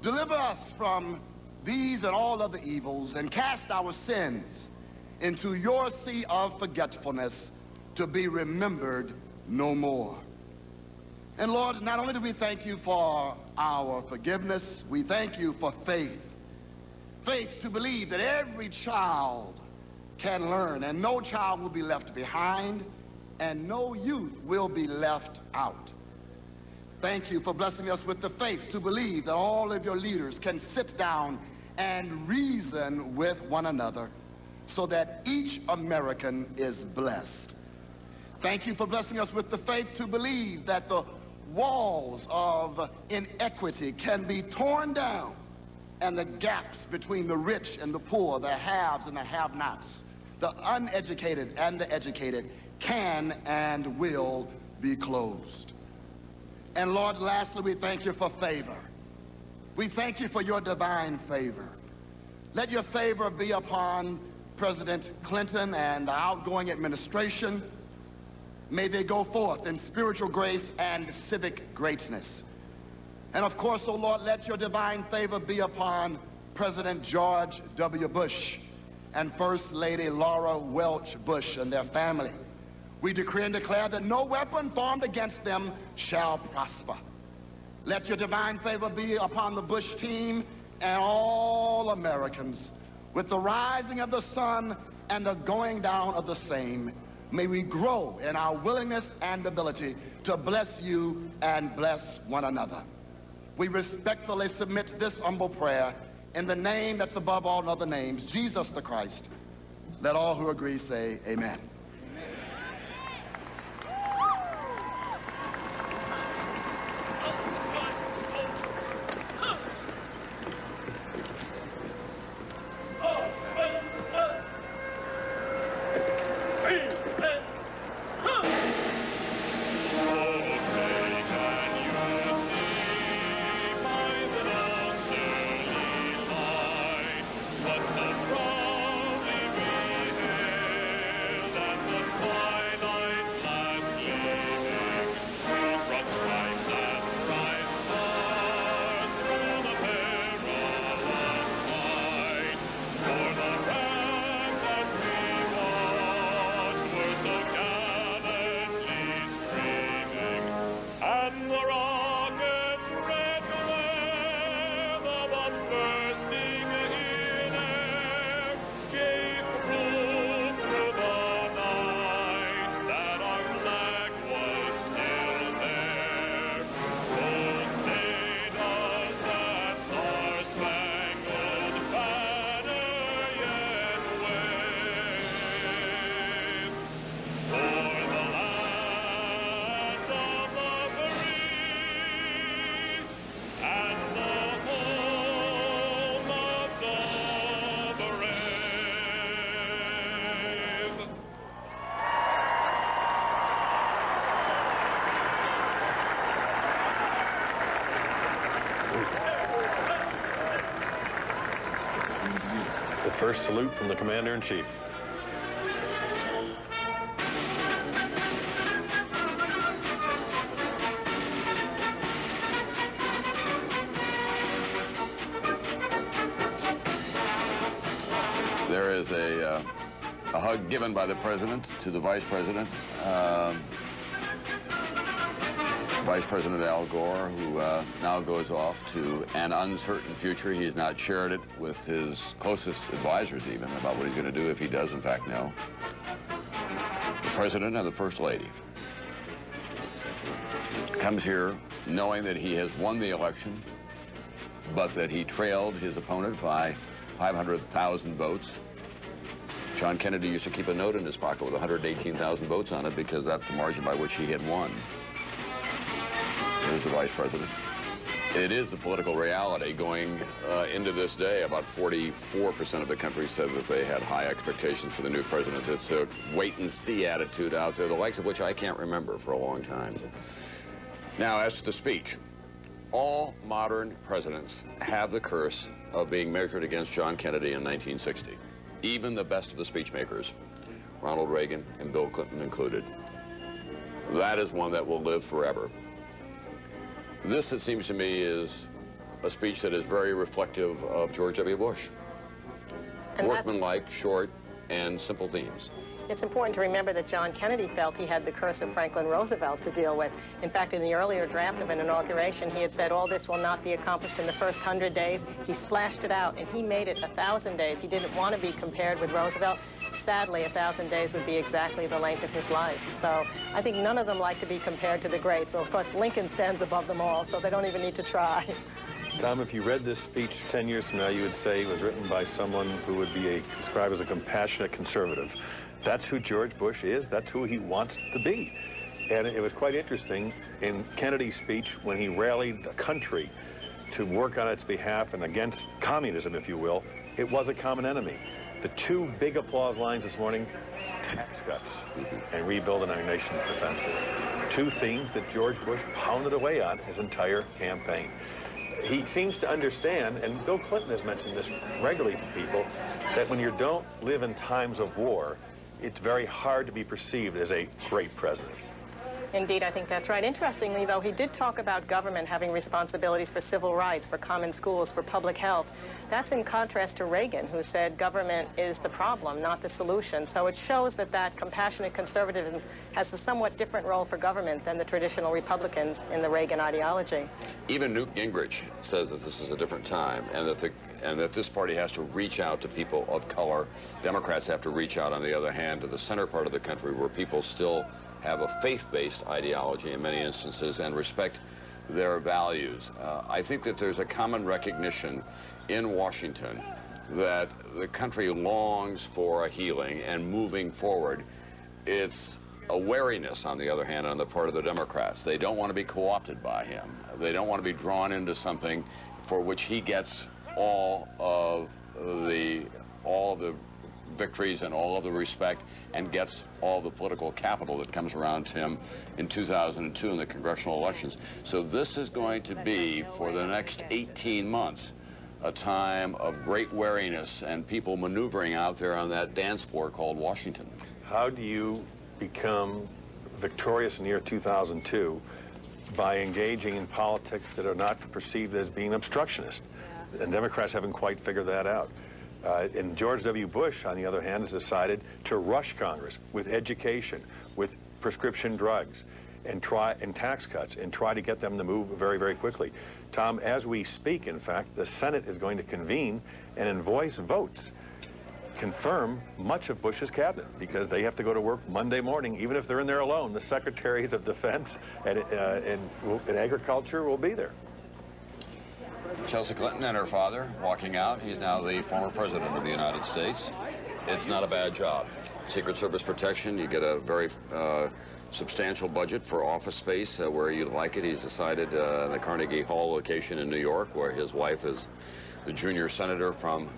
Deliver us from these and all other evils and cast our sins into your sea of forgetfulness to be remembered no more. And Lord, not only do we thank you for our forgiveness, we thank you for faith. Faith to believe that every child can learn and no child will be left behind and no youth will be left out. Thank you for blessing us with the faith to believe that all of your leaders can sit down and reason with one another so that each American is blessed. Thank you for blessing us with the faith to believe that the walls of inequity can be torn down and the gaps between the rich and the poor, the haves and the have-nots, the uneducated and the educated can and will be closed. And Lord, lastly, we thank you for favor. We thank you for your divine favor. Let your favor be upon President Clinton and the outgoing administration. May they go forth in spiritual grace and civic greatness. And of course, oh Lord, let your divine favor be upon President George W. Bush and First Lady Laura Welch Bush and their family. We decree and declare that no weapon formed against them shall prosper. Let your divine favor be upon the Bush team and all Americans. With the rising of the sun and the going down of the same, may we grow in our willingness and ability to bless you and bless one another. We respectfully submit this humble prayer in the name that's above all other names, Jesus the Christ. Let all who agree say amen. The first salute from the Commander-in-Chief. There is a hug given by the President to the Vice President. Vice President Al Gore, who now goes off to an uncertain future. He's not shared it with his closest advisors even about what he's going to do if he does in fact know. The President and the First Lady comes here knowing that he has won the election, but that he trailed his opponent by 500,000 votes. John Kennedy used to keep a note in his pocket with 118,000 votes on it because that's the margin by which he had won. There's the Vice President. It is the political reality going into this day. About 44% of the country said that they had high expectations for the new president. It's a wait-and-see attitude out there, the likes of which I can't remember for a long time. Now, as to the speech, all modern presidents have the curse of being measured against John Kennedy in 1960. Even the best of the speech makers, Ronald Reagan and Bill Clinton included. That is one that will live forever. This, it seems to me, is a speech that is very reflective of George W. Bush. Workmanlike, short, and simple themes. It's important to remember that John Kennedy felt he had the curse of Franklin Roosevelt to deal with. In fact, in the earlier draft of an inauguration, he had said all this will not be accomplished in the first 100 days. He slashed it out, and he made it 1,000 days. He didn't want to be compared with Roosevelt. Sadly, 1,000 days would be exactly the length of his life. So I think none of them like to be compared to the greats. So, of course, Lincoln stands above them all, so they don't even need to try. Tom, if you read this speech 10 years from now, you would say it was written by someone who would be described as a compassionate conservative. That's who George Bush is. That's who he wants to be. And it was quite interesting in Kennedy's speech when he rallied the country to work on its behalf and against communism, if you will. It was a common enemy. The two big applause lines this morning, tax cuts and rebuilding our nation's defenses. Two themes that George Bush pounded away on his entire campaign. He seems to understand, and Bill Clinton has mentioned this regularly to people, that when you don't live in times of war, it's very hard to be perceived as a great president. Indeed, I think that's right. Interestingly, though, he did talk about government having responsibilities for civil rights, for common schools, for public health. That's in contrast to Reagan, who said government is the problem, not the solution. So it shows that that compassionate conservatism has a somewhat different role for government than the traditional Republicans in the Reagan ideology. Even Newt Gingrich says that this is a different time, and that this party has to reach out to people of color. Democrats have to reach out, on the other hand, to the center part of the country where people still have a faith-based ideology in many instances and respect their values. I think that there's a common recognition in Washington that the country longs for a healing and moving forward. It's a wariness, on the other hand, on the part of the Democrats. They don't want to be co-opted by him. They don't want to be drawn into something for which he gets all of the victories and all of the respect and gets all the political capital that comes around him in 2002 in the congressional elections. So this is going to be, for the next 18 months, a time of great wariness and people maneuvering out there on that dance floor called Washington. How do you become victorious in the year 2002 by engaging in politics that are not perceived as being obstructionist? And Democrats haven't quite figured that out. And George W. Bush, on the other hand, has decided to rush Congress with education, with prescription drugs, and tax cuts, and try to get them to move very, very quickly. Tom, as we speak, in fact, the Senate is going to convene and in voice votes confirm much of Bush's cabinet, because they have to go to work Monday morning, even if they're in there alone. The secretaries of defense and agriculture will be there. Chelsea Clinton and her father walking out. He's now the former president of the United States. It's not a bad job. Secret Service protection, you get a very substantial budget for office space where you'd like it. He's decided the Carnegie Hall location in New York, where his wife is the junior senator from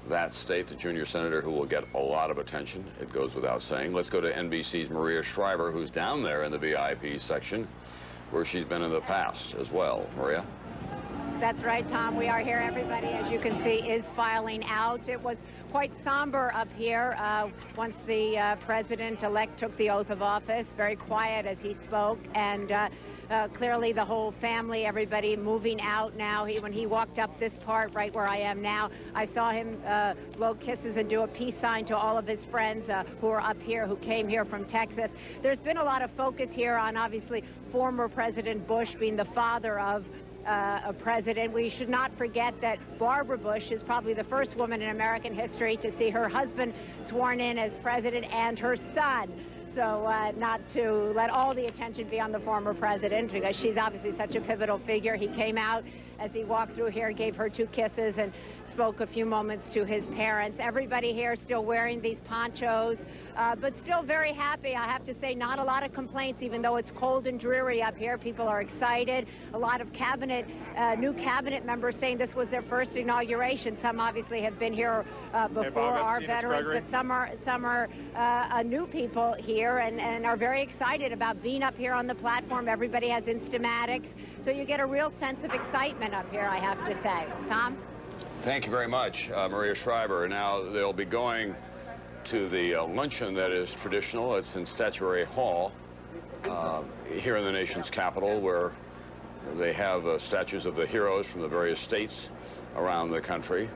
that state, the junior senator who will get a lot of attention. It goes without saying. Let's go to NBC's Maria Shriver, who's down there in the VIP section, where she's been in the past as well. Maria? That's right, Tom. We are here. Everybody, as you can see, is filing out. It was quite somber up here once the president-elect took the oath of office. Very quiet as he spoke, and clearly the whole family, everybody moving out now. When he walked up this part right where I am now, I saw him blow kisses and do a peace sign to all of his friends who are up here, who came here from Texas. There's been a lot of focus here on, obviously, former President Bush being the father of a president. We should not forget that Barbara Bush is probably the first woman in American history to see her husband sworn in as president and her son. So not to let all the attention be on the former president, because she's obviously such a pivotal figure. He came out as he walked through here, gave her 2 kisses, and spoke a few moments to his parents. Everybody here still wearing these ponchos, but still very happy. I have to say, not a lot of complaints, even though it's cold and dreary up here. People are excited. A lot of new cabinet members saying this was their first inauguration. Some obviously have been here before, our veterans, but some are new people here and are very excited about being up here on the platform. Everybody has Instamatics, so you get a real sense of excitement up here, I have to say. Tom? Thank you very much, Maria Shriver. Now they'll be going to the luncheon that is traditional. It's in Statuary Hall here in the nation's capital, where they have statues of the heroes from the various states around the country.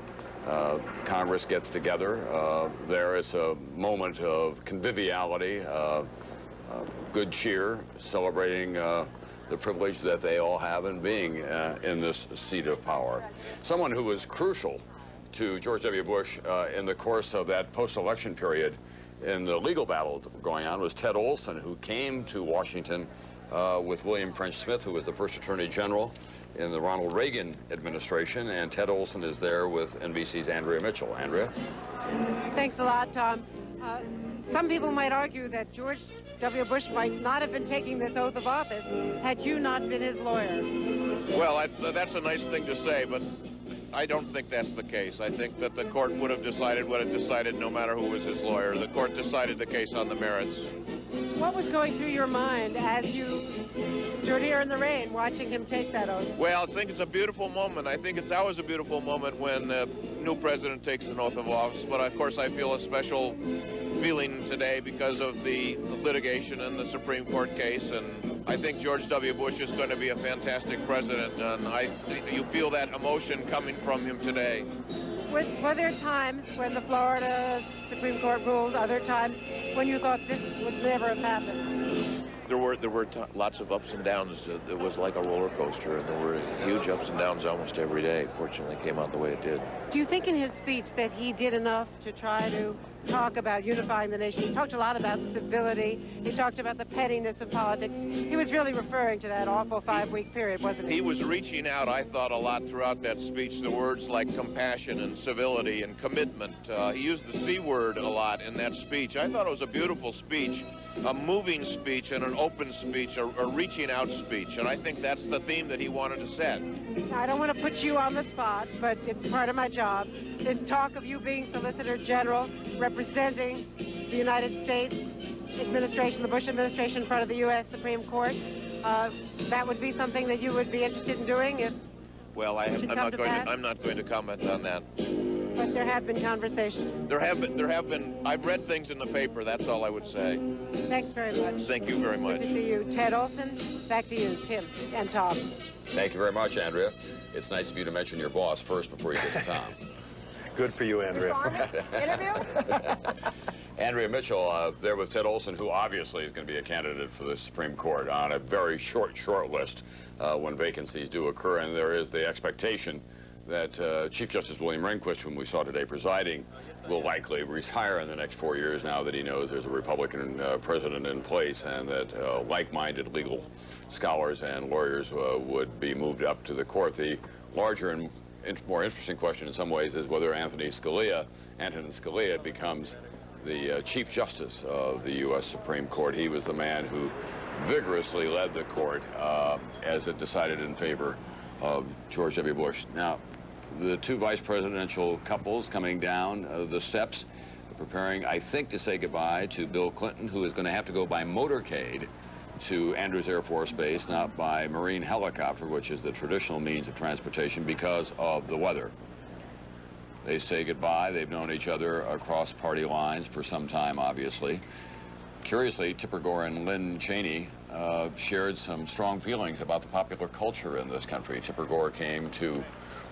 Congress gets together. There is a moment of conviviality, good cheer, celebrating the privilege that they all have in being in this seat of power. Someone who was crucial to George W. Bush in the course of that post-election period in the legal battle going on was Ted Olson, who came to Washington with William French Smith, who was the first Attorney General in the Ronald Reagan administration, and Ted Olson is there with NBC's Andrea Mitchell. Andrea? Thanks a lot, Tom. Some people might argue that George W. Bush might not have been taking this oath of office had you not been his lawyer. Well, that's a nice thing to say, but I don't think that's the case. I think that the court would have decided what it decided no matter who was his lawyer. The court decided the case on the merits. What was going through your mind as you stood here in the rain watching him take that oath? Well, I think it's a beautiful moment. I think it's always a beautiful moment when a new president takes an oath of office. But of course, I feel a special feeling today because of the litigation in the Supreme Court case. And I think George W. Bush is going to be a fantastic president. And you feel that emotion coming from him today. Were there times when the Florida Supreme Court ruled, other times when you thought this would never have happened? There were lots of ups and downs. It was like a roller coaster, and there were huge ups and downs almost every day. Fortunately, it came out the way it did. Do you think in his speech that he did enough to try to talk about unifying the nation? He talked a lot about civility. He talked about the pettiness of politics. He was really referring to that awful 5-week period, wasn't he? He was reaching out, I thought, a lot throughout that speech, the words like compassion and civility and commitment. He used the C word a lot in that speech. I thought it was a beautiful speech, a moving speech and an open speech, a reaching out speech. And I think that's the theme that he wanted to set. I don't want to put you on the spot, but it's part of my job. This talk of you being Solicitor General, representing the United States administration, the Bush administration in front of the U.S. Supreme Court, that would be something that you would be interested in doing if Well, I'm not going to comment on that. But there have been conversations. There have been. I've read things in the paper. That's all I would say. Thanks very much. Thank you very much. Good to see you, Ted Olson. Back to you, Tim and Tom. Thank you very much, Andrea. It's nice of you to mention your boss first before you get to Tom. Good for you, Andrea. Interview? Andrea Mitchell, there with Ted Olson, who obviously is going to be a candidate for the Supreme Court on a very short list when vacancies do occur, and there is the expectation that Chief Justice William Rehnquist, whom we saw today presiding, will likely retire in the next 4 years now that he knows there's a Republican president in place, and that like-minded legal scholars and lawyers would be moved up to the court. The larger and more interesting question in some ways is whether Antonin Scalia becomes the Chief Justice of the U.S. Supreme Court. He was the man who vigorously led the court as it decided in favor of George W. Bush. Now, the two vice presidential couples coming down the steps, preparing, I think, to say goodbye to Bill Clinton, who is going to have to go by motorcade to Andrews Air Force Base, not by marine helicopter, which is the traditional means of transportation, because of the weather. They say goodbye. They've known each other across party lines for some time, obviously. Curiously, Tipper Gore and Lynn Cheney shared some strong feelings about the popular culture in this country. Tipper Gore came to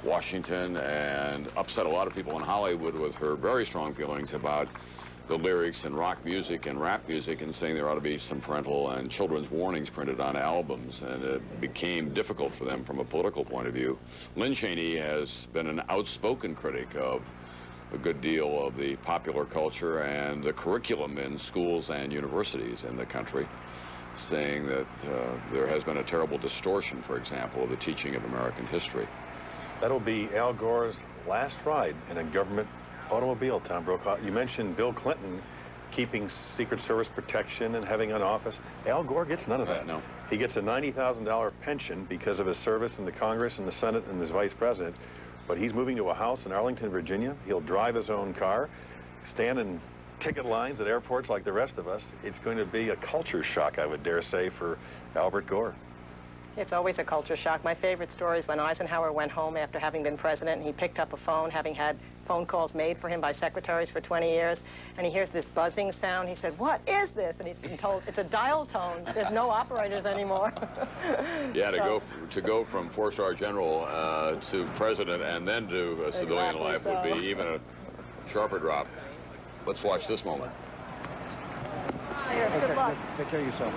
Washington and upset a lot of people in Hollywood with her very strong feelings about the lyrics and rock music and rap music, and saying there ought to be some parental and children's warnings printed on albums, and it became difficult for them from a political point of view. Lynn Cheney has been an outspoken critic of a good deal of the popular culture and the curriculum in schools and universities in the country, saying that there has been a terrible distortion, for example, of the teaching of American history. That'll be Al Gore's last ride in a government automobile, Tom Brokaw. You mentioned Bill Clinton keeping Secret Service protection and having an office. Al Gore gets none of that. No. He gets a $90,000 pension because of his service in the Congress and the Senate and as vice president, but he's moving to a house in Arlington, Virginia. He'll drive his own car, stand in ticket lines at airports like the rest of us. It's going to be a culture shock, I would dare say, for Albert Gore. It's always a culture shock. My favorite story is when Eisenhower went home after having been president, and he picked up a phone, having had phone calls made for him by secretaries for 20 years, and he hears this buzzing sound. He said, "What is this?" And he's been told, it's a dial tone. There's no operators anymore. Yeah, to go from 4-star general to president and then to a civilian life would be even a sharper drop. Let's watch this moment. Here, good luck. Take care of yourself.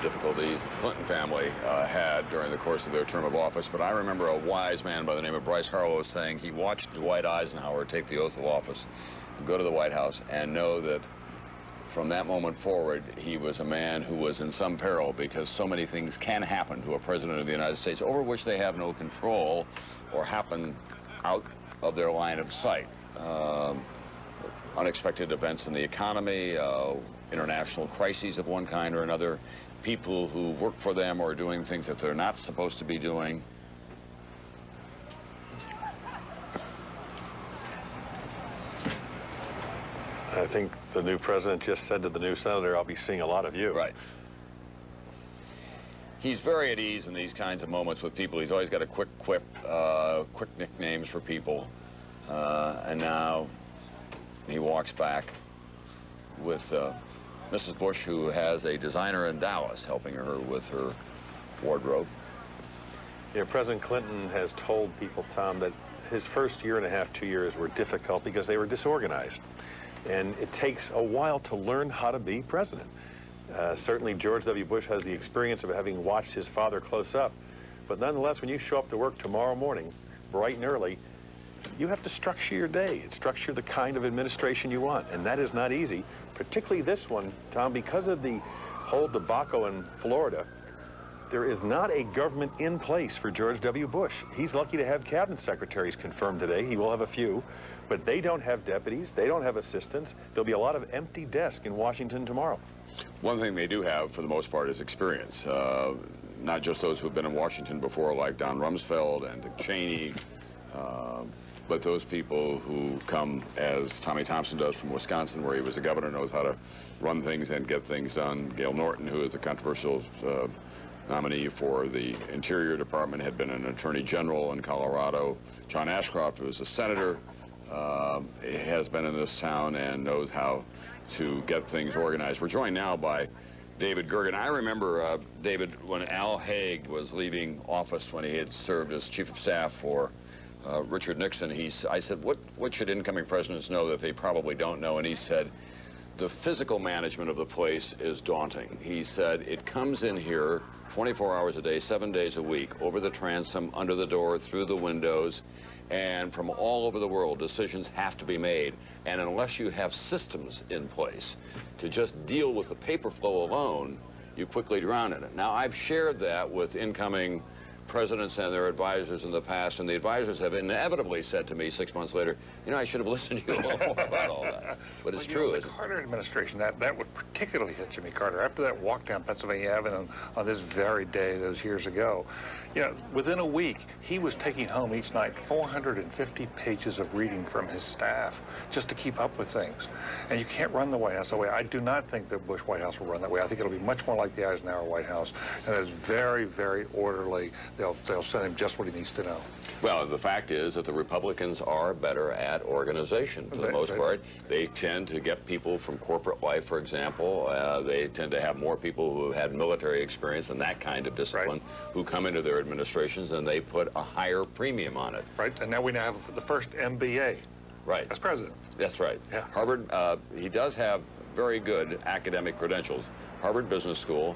Difficulties the Clinton family had during the course of their term of office, but I remember a wise man by the name of Bryce Harlow saying he watched Dwight Eisenhower take the oath of office, go to the White House, and know that from that moment forward, he was a man who was in some peril, because so many things can happen to a president of the United States over which they have no control or happen out of their line of sight. Unexpected events in the economy, international crises of one kind or another, people who work for them or are doing things that they're not supposed to be doing. I think the new president just said to the new senator, I'll be seeing a lot of you. Right. He's very at ease in these kinds of moments with people. He's always got a quick quip, quick nicknames for people. And now he walks back with Mrs. Bush, who has a designer in Dallas helping her with her wardrobe. You know, President Clinton has told people, Tom, that his first year and a half, 2 years were difficult because they were disorganized. And it takes a while to learn how to be president. Certainly George W. Bush has the experience of having watched his father close up. But nonetheless, when you show up to work tomorrow morning, bright and early, you have to structure your day and structure the kind of administration you want. And that is not easy, particularly this one, Tom, because of the whole debacle in Florida. There is not a government in place for George W. Bush. He's lucky to have cabinet secretaries confirmed today. He will have a few, but they don't have deputies. They don't have assistants. There'll be a lot of empty desks in Washington tomorrow. One thing they do have, for the most part, is experience. Not just those who've been in Washington before, like Don Rumsfeld and Dick Cheney, but those people who come, as Tommy Thompson does from Wisconsin, where he was a governor, knows how to run things and get things done. Gail Norton, who is a controversial nominee for the Interior Department, had been an attorney general in Colorado. John Ashcroft, who is a senator, has been in this town and knows how to get things organized. We're joined now by David Gergen. I remember, David, when Al Haig was leaving office, when he had served as chief of staff for Richard Nixon, I said, what should incoming presidents know that they probably don't know? And he said, the physical management of the place is daunting. He said, it comes in here 24 hours a day, 7 days a week, over the transom, under the door, through the windows, and from all over the world, decisions have to be made. And unless you have systems in place to just deal with the paper flow alone, you quickly drown in it. Now, I've shared that with incoming presidents and their advisors in the past, and the advisors have inevitably said to me 6 months later, you know, I should have listened to you a little more about all that. But it's true, isn't it? The Carter administration, that would particularly hit Jimmy Carter. After that walk down Pennsylvania Avenue on this very day, those years ago, you know, within a week, he was taking home each night 450 pages of reading from his staff just to keep up with things. And you can't run the White House that way. I do not think the Bush White House will run that way. I think it'll be much more like the Eisenhower White House. And it's very, very orderly. They'll send him just what he needs to know. Well, the fact is that the Republicans are better at organization, for the most part. They tend to get people from corporate life, for example. They tend to have more people who have had military experience and that kind of discipline who come into their administrations, and they put a higher premium on it. Right, and now we have the first MBA. Right. As president. That's right. Yeah. Harvard, he does have very good academic credentials. Harvard Business School,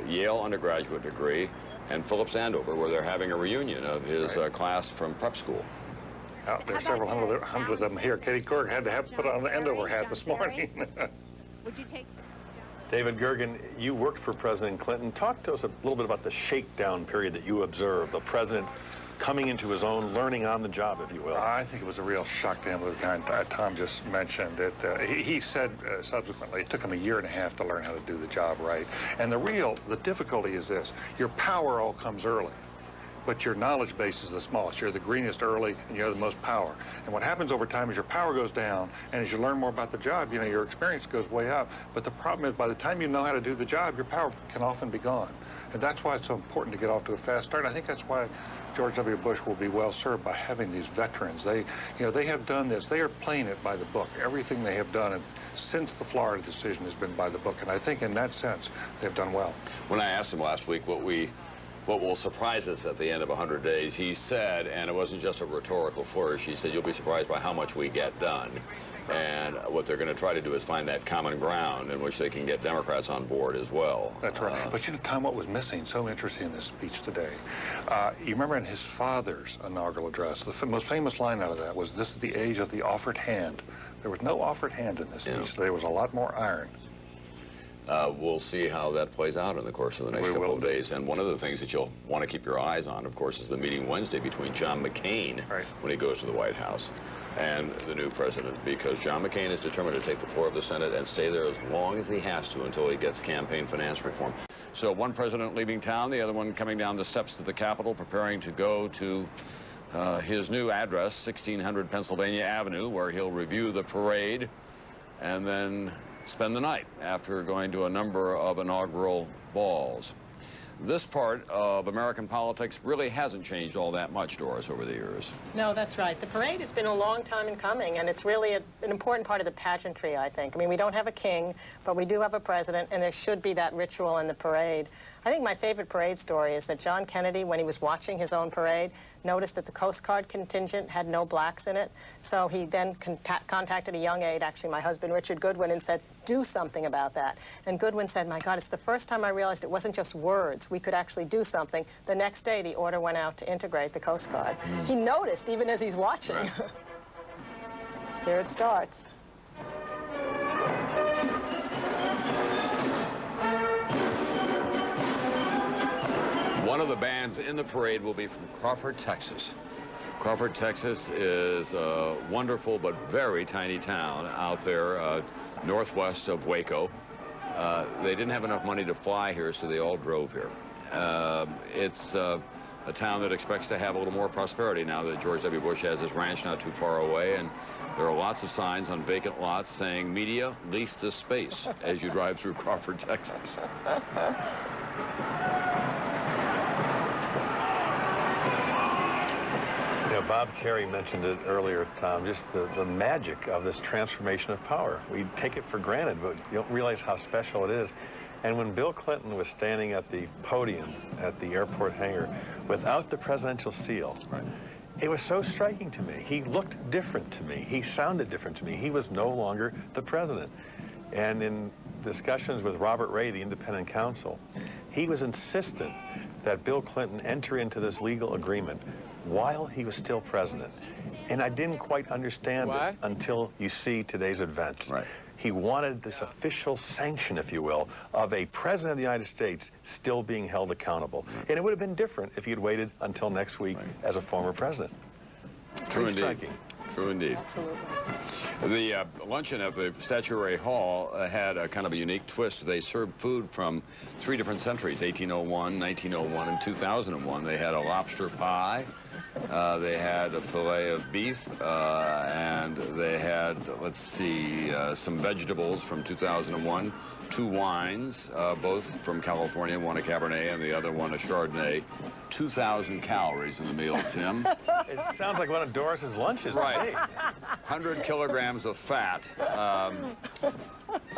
Yale undergraduate degree, and Phillips Andover, where they're having a reunion of his class from prep school. There's several hundred of them here. Katie Couric had to put on the Andover hat this morning. Would you take... David Gergen, you worked for President Clinton. Talk to us a little bit about the shakedown period that you observed, the president coming into his own, learning on the job, if you will. I think it was a real shock to him, the kind Tom just mentioned. He said subsequently it took him a year and a half to learn how to do the job right. And the difficulty is this: your power all comes early, but your knowledge base is the smallest. You're the greenest early, and you have the most power. And what happens over time is your power goes down, and as you learn more about the job, you know, your experience goes way up. But the problem is, by the time you know how to do the job, your power can often be gone. And that's why it's so important to get off to a fast start. And I think that's why George W. Bush will be well served by having these veterans. They have done this. They are playing it by the book. Everything they have done since the Florida decision has been by the book. And I think in that sense, they've done well. When I asked him last week what will surprise us at the end of 100 days, he said, and it wasn't just a rhetorical flourish, he said, you'll be surprised by how much we get done. And what they're going to try to do is find that common ground in which they can get Democrats on board as well. That's right. But you know, Tom, what was missing, so interesting in this speech today, you remember in his father's inaugural address, the most famous line out of that was, this is the age of the offered hand, There was no offered hand in this speech. There was a lot more iron. We'll see how that plays out in the course of the next couple of days. And one of the things that you'll want to keep your eyes on, of course, is the meeting Wednesday between John McCain when he goes to the White House and the new president, because John McCain is determined to take the floor of the Senate and stay there as long as he has to until he gets campaign finance reform. So one president leaving town, the other one coming down the steps to the Capitol, preparing to go to his new address, 1600 Pennsylvania Avenue, where he'll review the parade and then spend the night after going to a number of inaugural balls. This part of American politics really hasn't changed all that much, Doris, over the years. No, that's right. The parade has been a long time in coming, and it's really an important part of the pageantry, I think. I mean, we don't have a king, but we do have a president, and there should be that ritual in the parade. I think my favorite parade story is that John Kennedy, when he was watching his own parade, noticed that the Coast Guard contingent had no blacks in it. So he then contacted a young aide, actually my husband, Richard Goodwin, and said, do something about that. And Goodwin said, my God, it's the first time I realized it wasn't just words. We could actually do something. The next day, the order went out to integrate the Coast Guard. He noticed, even as he's watching. Right. Here it starts. One of the bands in the parade will be from Crawford, Texas. Crawford, Texas is a wonderful but very tiny town out there northwest of Waco. They didn't have enough money to fly here, so they all drove here. It's a town that expects to have a little more prosperity now that George W. Bush has his ranch not too far away, and there are lots of signs on vacant lots saying, media, lease this space, as you drive through Crawford, Texas. You know, Bob Kerrey mentioned it earlier, Tom, just the magic of this transformation of power. We take it for granted, but you don't realize how special it is. And when Bill Clinton was standing at the podium at the airport hangar without the presidential seal, it was so striking to me. He looked different to me. He sounded different to me. He was no longer the president. And in discussions with Robert Ray, the independent counsel, he was insistent that Bill Clinton enter into this legal agreement while he was still president. And I didn't quite understand it until you see today's events. Right. He wanted this official sanction, if you will, of a president of the United States still being held accountable. And it would have been different if he had waited until next week as a former president. True indeed. Striking. True indeed. Absolutely. The luncheon at the Statuary Hall had a kind of a unique twist. They served food from 3 different centuries, 1801, 1901, and 2001. They had a lobster pie, they had a fillet of beef, and they had, let's see, some vegetables from 2001, 2 wines, both from California, one a Cabernet and the other one a Chardonnay. 2,000 calories in the meal, Tim. It sounds like one of Doris's lunches. Right. 100 kilograms of fat.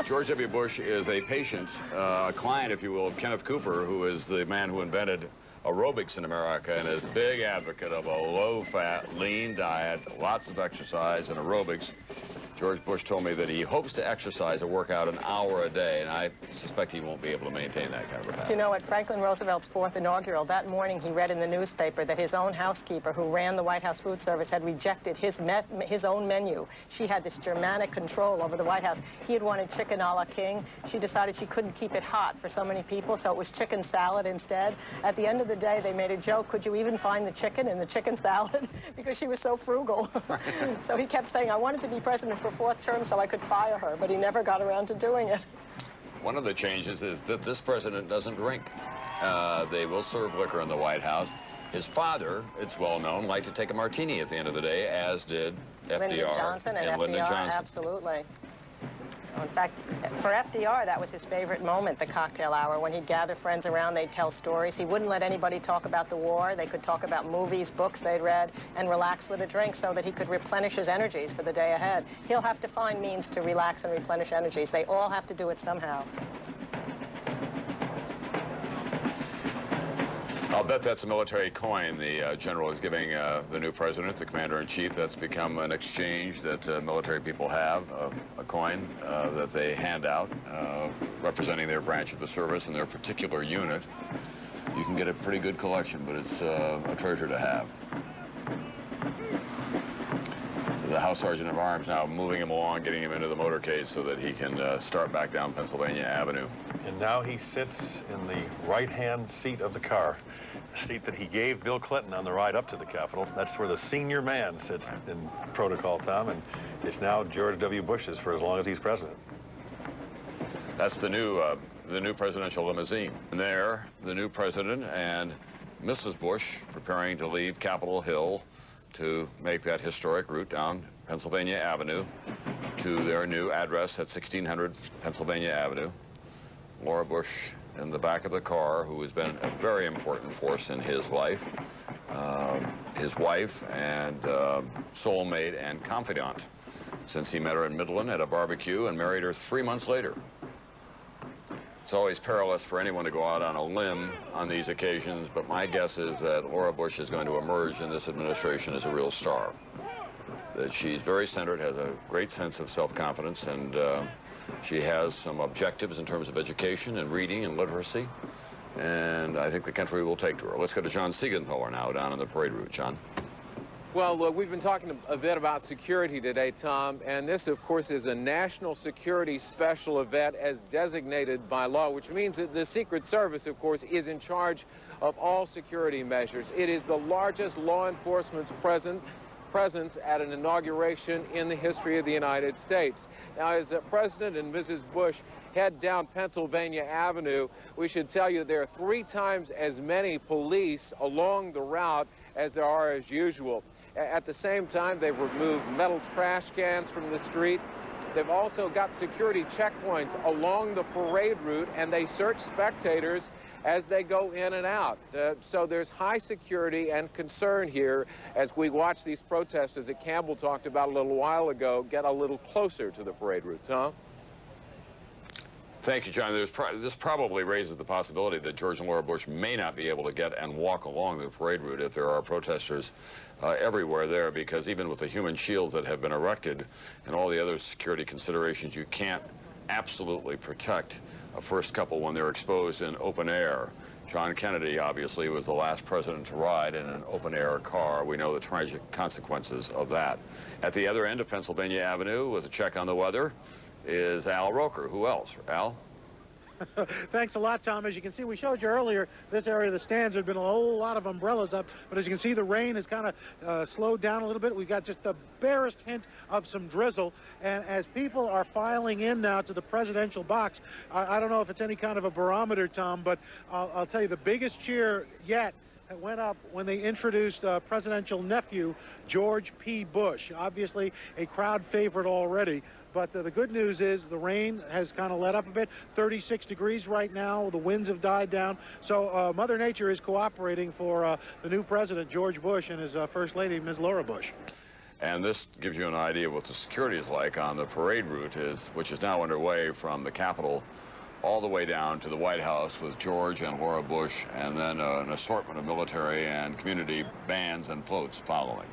George W. Bush is a patient, a client, if you will, of Kenneth Cooper, who is the man who invented aerobics in America and is a big advocate of a low-fat, lean diet, lots of exercise and aerobics. George Bush told me that he hopes to exercise or work out an hour a day, and I suspect he won't be able to maintain that kind of a habit. You know, at Franklin Roosevelt's 4th inaugural, that morning he read in the newspaper that his own housekeeper, who ran the White House Food Service, had rejected his own menu. She had this Germanic control over the White House. He had wanted chicken a la king. She decided she couldn't keep it hot for so many people, so it was chicken salad instead. At the end of the day, they made a joke, could you even find the chicken in the chicken salad? Because she was so frugal. So he kept saying, I wanted to be president for 4th term so I could fire her, but he never got around to doing it. One of the changes is that this president doesn't drink. They will serve liquor in the White House. His father, it's well known, liked to take a martini at the end of the day, as did FDR. Lyndon Johnson and FDR, Lyndon Johnson. Absolutely. In fact, for FDR, that was his favorite moment, the cocktail hour, when he'd gather friends around, they'd tell stories. He wouldn't let anybody talk about the war. They could talk about movies, books they'd read, and relax with a drink so that he could replenish his energies for the day ahead. He'll have to find means to relax and replenish energies. They all have to do it somehow. I'll bet that's a military coin the general is giving the new president, the commander-in-chief. That's become an exchange that military people have, a coin that they hand out representing their branch of the service and their particular unit. You can get a pretty good collection, but it's a treasure to have. the House Sergeant of Arms now moving him along, getting him into the motorcade so that he can start back down Pennsylvania Avenue. And now he sits in the right-hand seat of the car, a seat that he gave Bill Clinton on the ride up to the Capitol. That's where the senior man sits in protocol, Tom, and it's now George W. Bush's for as long as he's president. That's the new presidential limousine. And there, the new president and Mrs. Bush preparing to leave Capitol Hill to make that historic route down Pennsylvania Avenue to their new address at 1600 Pennsylvania Avenue. Laura Bush in the back of the car, who has been a very important force in his life, his wife and soulmate and confidant since he met her in Midland at a barbecue and married her 3 months later. It's always perilous for anyone to go out on a limb on these occasions, but my guess is that Laura Bush is going to emerge in this administration as a real star. That she's very centered, has a great sense of self-confidence, and she has some objectives in terms of education and reading and literacy, and I think the country will take to her. Let's go to John Siegenthaler now down on the parade route. John. Well, we've been talking a bit about security today, Tom, and this, of course, is a national security special event as designated by law, which means that the Secret Service, of course, is in charge of all security measures. It is the largest law enforcement presence at an inauguration in the history of the United States. Now, as President and Mrs. Bush head down Pennsylvania Avenue, we should tell you there are 3 times as many police along the route as there are as usual. At the same time, they've removed metal trash cans from the street. They've also got security checkpoints along the parade route, and they search spectators as they go in and out. So there's high security and concern here as we watch these protesters that Campbell talked about a little while ago get a little closer to the parade route. Tom? Thank you, John. This probably raises the possibility that George and Laura Bush may not be able to get and walk along the parade route if there are protesters everywhere there, because even with the human shields that have been erected and all the other security considerations, you can't absolutely protect a first couple when they're exposed in open air. John Kennedy, obviously, was the last president to ride in an open-air car. We know the tragic consequences of that. At the other end of Pennsylvania Avenue, with a check on the weather, is Al Roker. Who else? Al? Thanks a lot, Tom. As you can see, we showed you earlier, this area of the stands, there's been a whole lot of umbrellas up, but as you can see, the rain has kind of slowed down a little bit. We've got just the barest hint of some drizzle, and as people are filing in now to the presidential box, I don't know if it's any kind of a barometer, Tom, but I'll tell you, the biggest cheer yet went up when they introduced presidential nephew, George P. Bush. Obviously, a crowd favorite already. But the good news is the rain has kind of let up a bit. 36 degrees right now. The winds have died down. So Mother Nature is cooperating for the new president, George Bush, and his First Lady, Ms. Laura Bush. And this gives you an idea of what the security is like on the parade route, which is now underway from the Capitol all the way down to the White House with George and Laura Bush, and then an assortment of military and community bands and floats following.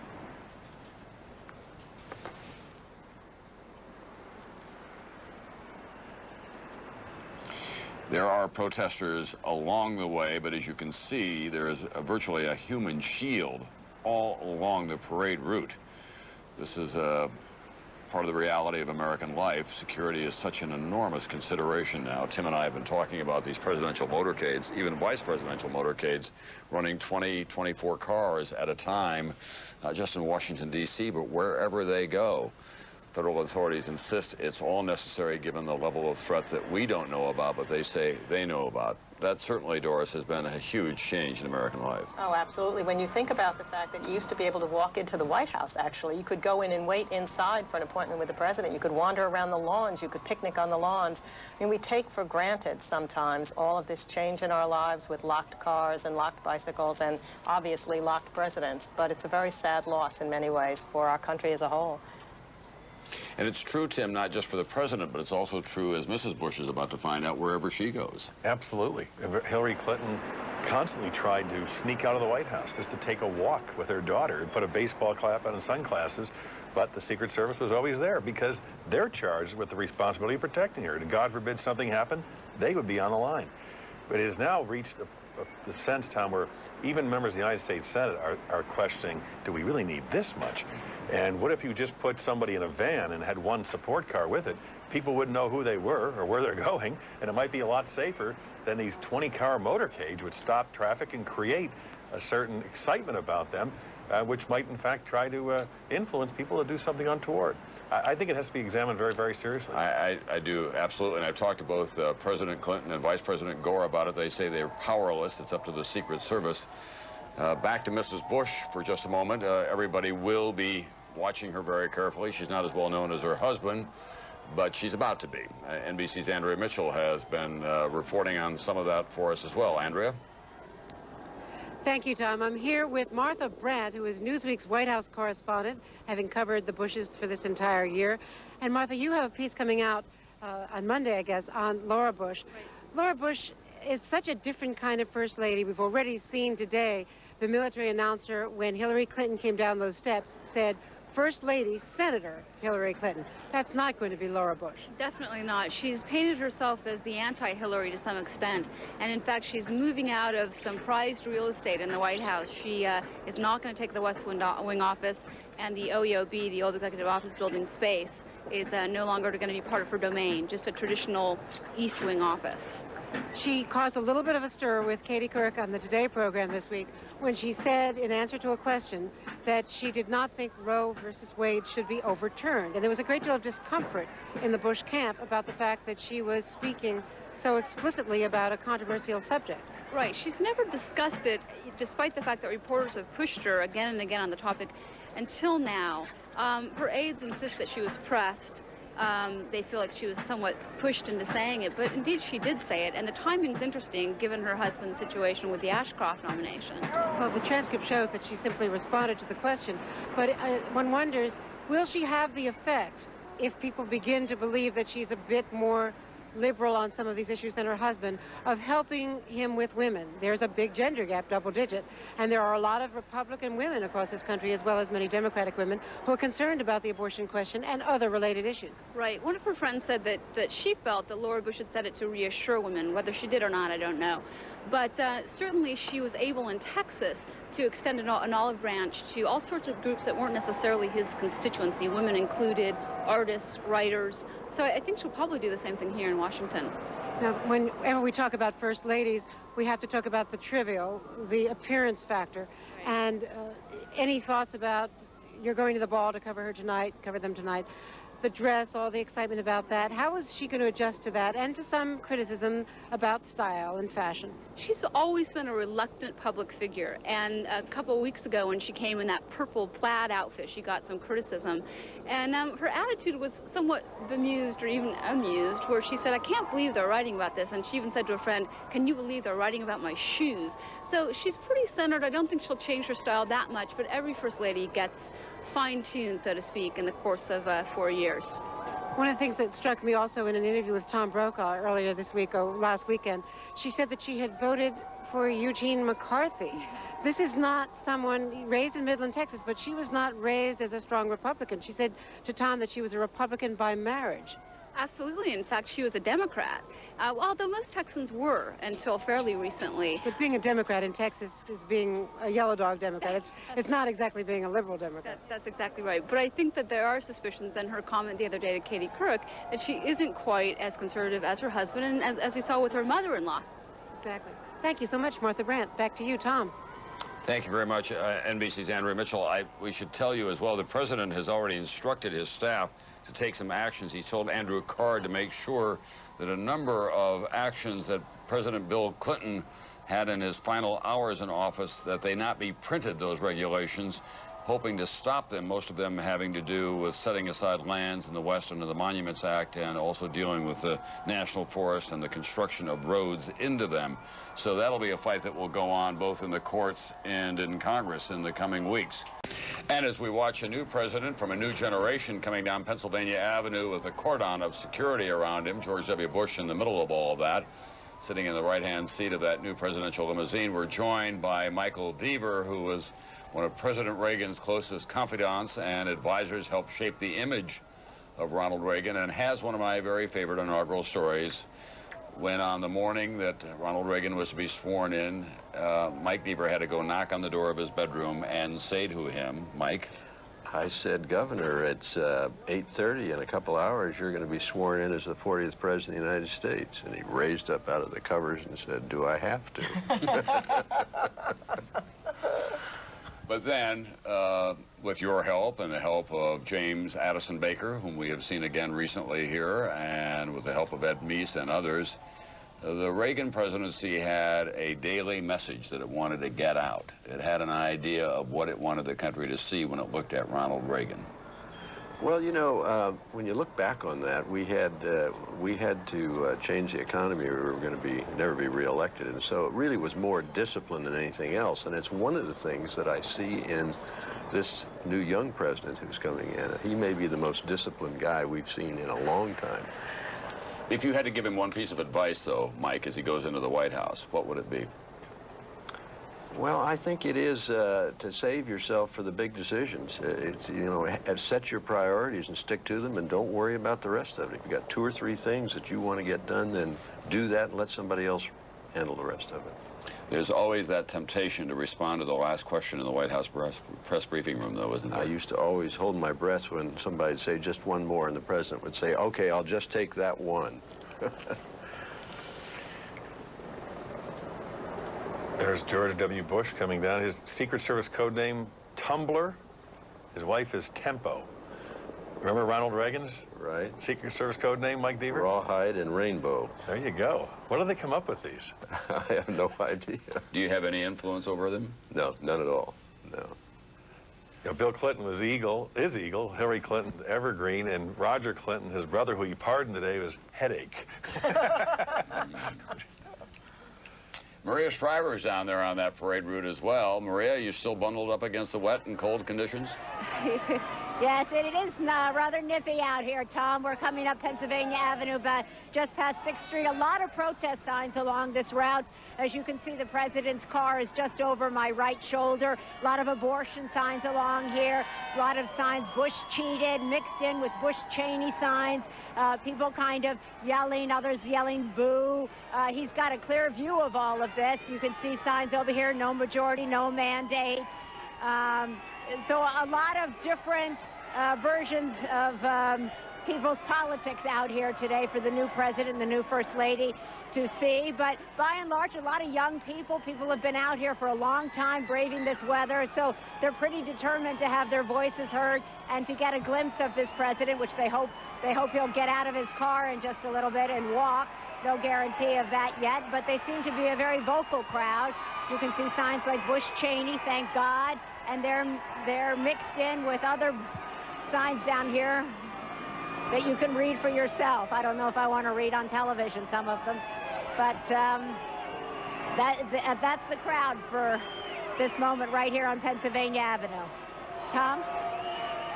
There are protesters along the way, but as you can see, there is virtually a human shield all along the parade route. This is part of the reality of American life. Security is such an enormous consideration now. Tim and I have been talking about these presidential motorcades, even vice presidential motorcades, running 20, 24 cars at a time, not just in Washington, D.C., but wherever they go. Federal authorities insist it's all necessary given the level of threat that we don't know about, but they say they know about. That certainly, Doris, has been a huge change in American life. Oh, absolutely. When you think about the fact that you used to be able to walk into the White House, actually, you could go in and wait inside for an appointment with the president. You could wander around the lawns. You could picnic on the lawns. I mean, we take for granted sometimes all of this change in our lives with locked cars and locked bicycles and obviously locked presidents. But it's a very sad loss in many ways for our country as a whole. And it's true, Tim, not just for the president, but it's also true, as Mrs. Bush is about to find out, wherever she goes. Absolutely. Hillary Clinton constantly tried to sneak out of the White House just to take a walk with her daughter and put a baseball cap on and sunglasses, but the Secret Service was always there because they're charged with the responsibility of protecting her. And God forbid something happened, they would be on the line. But it has now reached the sense, Tom, where even members of the United States Senate are questioning, do we really need this much? And what if you just put somebody in a van and had one support car with it? People wouldn't know who they were or where they're going, and it might be a lot safer than these 20-car motorcades, which stop traffic and create a certain excitement about them, which might, in fact, try to influence people to do something untoward. I think it has to be examined very, very seriously. I do, absolutely. And I've talked to both President Clinton and Vice President Gore about it. They say they're powerless. It's up to the Secret Service. Back to Mrs. Bush for just a moment. Everybody will be watching her very carefully. She's not as well known as her husband, but she's about to be. NBC's Andrea Mitchell has been reporting on some of that for us as well. Andrea? Thank you, Tom. I'm here with Martha Brandt, who is Newsweek's White House correspondent, having covered the Bushes for this entire year. And Martha, you have a piece coming out on Monday, I guess, on Laura Bush. Right. Laura Bush is such a different kind of first lady. We've already seen today the military announcer, when Hillary Clinton came down those steps, said, First Lady, Senator Hillary Clinton. That's not going to be Laura Bush. Definitely not. She's painted herself as the anti-Hillary to some extent. And in fact, she's moving out of some prized real estate in the White House. She is not going to take the West Wing office, and the OEOB, the Old Executive Office Building space, is no longer going to be part of her domain, just a traditional East Wing office. She caused a little bit of a stir with Katie Couric on the Today program this week when she said, in answer to a question, that she did not think Roe versus Wade should be overturned. And there was a great deal of discomfort in the Bush camp about the fact that she was speaking so explicitly about a controversial subject. Right. She's never discussed it, despite the fact that reporters have pushed her again and again on the topic until now. Her aides insist that she was pressed. They feel like she was somewhat pushed into saying it, but indeed she did say it, and the timing's interesting given her husband's situation with the Ashcroft nomination. Well, the transcript shows that she simply responded to the question, but one wonders, will she have the effect if people begin to believe that she's a bit more liberal on some of these issues than her husband, of helping him with women? There's a big gender gap, double digit, and there are a lot of Republican women across this country, as well as many Democratic women, who are concerned about the abortion question and other related issues. Right. One of her friends said that she felt that Laura Bush had said it to reassure women. Whether she did or not, I don't know. But certainly she was able in Texas to extend an olive branch to all sorts of groups that weren't necessarily his constituency, women included, artists, writers. So I think she'll probably do the same thing here in Washington. Now, whenever we talk about first ladies, we have to talk about the trivial, the appearance factor. Right. And any thoughts about, you're going to the ball to cover them tonight, the dress, all the excitement about that. How is she going to adjust to that, and to some criticism about style and fashion? She's always been a reluctant public figure, and a couple of weeks ago when she came in that purple plaid outfit, she got some criticism. And her attitude was somewhat bemused or even amused, where she said, I can't believe they're writing about this. And she even said to a friend, can you believe they're writing about my shoes? So she's pretty centered. I don't think she'll change her style that much, but every first lady gets fine-tuned, so to speak, in the course of 4 years. One of the things that struck me also in an interview with Tom Brokaw earlier this week, or last weekend, she said that she had voted for Eugene McCarthy. This is not someone raised in Midland, Texas, but she was not raised as a strong Republican. She said to Tom that she was a Republican by marriage. Absolutely. In fact, she was a Democrat. Although most Texans were until fairly recently. But being a Democrat in Texas is being a yellow dog Democrat. It's not exactly being a liberal Democrat. That's exactly right. But I think that there are suspicions, and her comment the other day to Katie Couric, that she isn't quite as conservative as her husband, and as we saw with her mother-in-law. Exactly. Thank you so much, Martha Brandt. Back to you, Tom. Thank you very much, NBC's Andrea Mitchell. We should tell you as well, the president has already instructed his staff to take some actions. He told Andrew Card to make sure that a number of actions that President Bill Clinton had in his final hours in office, that they not be printed, those regulations, hoping to stop them, most of them having to do with setting aside lands in the West under the Monuments Act, and also dealing with the National Forest and the construction of roads into them. So that'll be a fight that will go on both in the courts and in Congress in the coming weeks. And as we watch a new president from a new generation coming down Pennsylvania Avenue with a cordon of security around him, George W. Bush in the middle of all of that, sitting in the right-hand seat of that new presidential limousine, we're joined by Michael Deaver, who was one of President Reagan's closest confidants and advisors, helped shape the image of Ronald Reagan, and has one of my very favorite inaugural stories when on the morning that Ronald Reagan was to be sworn in, Mike Deaver had to go knock on the door of his bedroom and say to him, Mike, I said, Governor, it's 8:30. In a couple hours, you're going to be sworn in as the 40th President of the United States. And he raised up out of the covers and said, do I have to? But then, with your help and the help of James Addison Baker, whom we have seen again recently here, and with the help of Ed Meese and others, the Reagan presidency had a daily message that it wanted to get out. It had an idea of what it wanted the country to see when it looked at Ronald Reagan. Well, you know, when you look back on that, we had to change the economy or we were going to never be reelected, and so it really was more discipline than anything else. And it's one of the things that I see in this new young president who's coming in. He may be the most disciplined guy we've seen in a long time. If you had to give him one piece of advice, though, Mike, as he goes into the White House, what would it be? Well, I think it is to save yourself for the big decisions. It's, you know, set your priorities and stick to them, and don't worry about the rest of it. If you've got 2 or 3 things that you want to get done, then do that and let somebody else handle the rest of it. There's always that temptation to respond to the last question in the White House press briefing room, though, isn't there? I used to always hold my breath when somebody'd say just one more, and the president would say, okay, I'll just take that one. There's George W. Bush coming down. His Secret Service code name, Tumbler. His wife is Tempo. Remember Ronald Reagan's? Right. Secret Service code name, Mike Deaver? Rawhide and Rainbow. There you go. What do they come up with these? I have no idea. Do you have any influence over them? No, none at all. No. You know, Bill Clinton was Eagle, is Eagle. Hillary Clinton's Evergreen, and Roger Clinton, his brother, who he pardoned today, was Headache. Maria Shriver's down there on that parade route as well. Maria, you still bundled up against the wet and cold conditions? Yes, it is rather nippy out here, Tom. We're coming up Pennsylvania Avenue, but just past 6th Street. A lot of protest signs along this route. As you can see, the president's car is just over my right shoulder. A lot of abortion signs along here. A lot of signs, Bush cheated, mixed in with Bush Cheney signs. People kind of yelling, others yelling boo. He's got a clear view of all of this. You can see signs over here, no majority, no mandate. So a lot of different versions of people's politics out here today for the new president and the new first lady to see. But by and large, a lot of young people have been out here for a long time braving this weather. So they're pretty determined to have their voices heard and to get a glimpse of this president, which they hope he'll get out of his car in just a little bit and walk. No guarantee of that yet, but they seem to be a very vocal crowd. You can see signs like Bush Cheney, thank God, and they're mixed in with other signs down here that you can read for yourself. I don't know if I want to read on television some of them, but that's the crowd for this moment right here on Pennsylvania Avenue. Tom?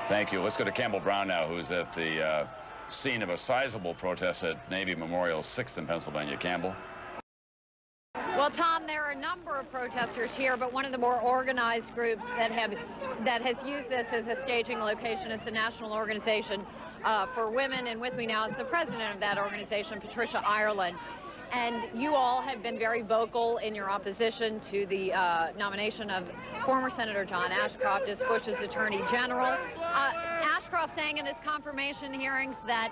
Thank you. Let's go to Campbell Brown now, who's at the scene of a sizable protest at Navy Memorial 6th in Pennsylvania. Campbell? Well, Tom, there are a number of protesters here, but one of the more organized groups that has used this as a staging location is the National Organization for Women, and with me now is the president of that organization, Patricia Ireland. And you all have been very vocal in your opposition to the nomination of former Senator John Ashcroft as Bush's Attorney General. Ashcroft saying in his confirmation hearings that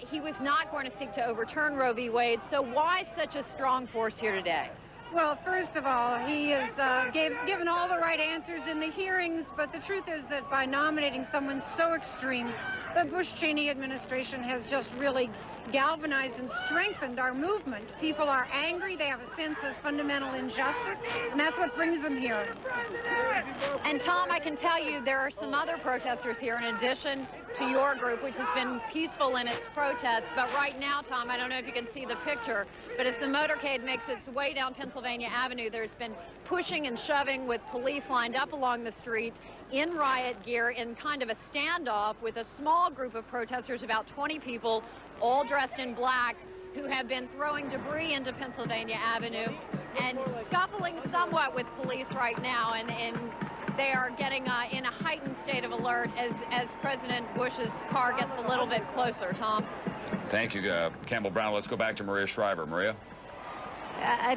he was not going to seek to overturn Roe v. Wade. So why such a strong force here today? Well, first of all, he has given all the right answers in the hearings, but the truth is that by nominating someone so extreme, the Bush-Cheney administration has just really galvanized and strengthened our movement. People are angry, they have a sense of fundamental injustice, and that's what brings them here. And Tom, I can tell you there are some other protesters here in addition to your group, which has been peaceful in its protests. But right now, Tom, I don't know if you can see the picture, but as the motorcade makes its way down Pennsylvania Avenue, there's been pushing and shoving with police lined up along the street in riot gear in kind of a standoff with a small group of protesters, about 20 people, all dressed in black, who have been throwing debris into Pennsylvania Avenue and scuffling somewhat with police right now, and they are getting in a heightened state of alert as President Bush's car gets a little bit closer. Tom? Thank you, Campbell Brown. Let's go back to Maria Shriver. Maria?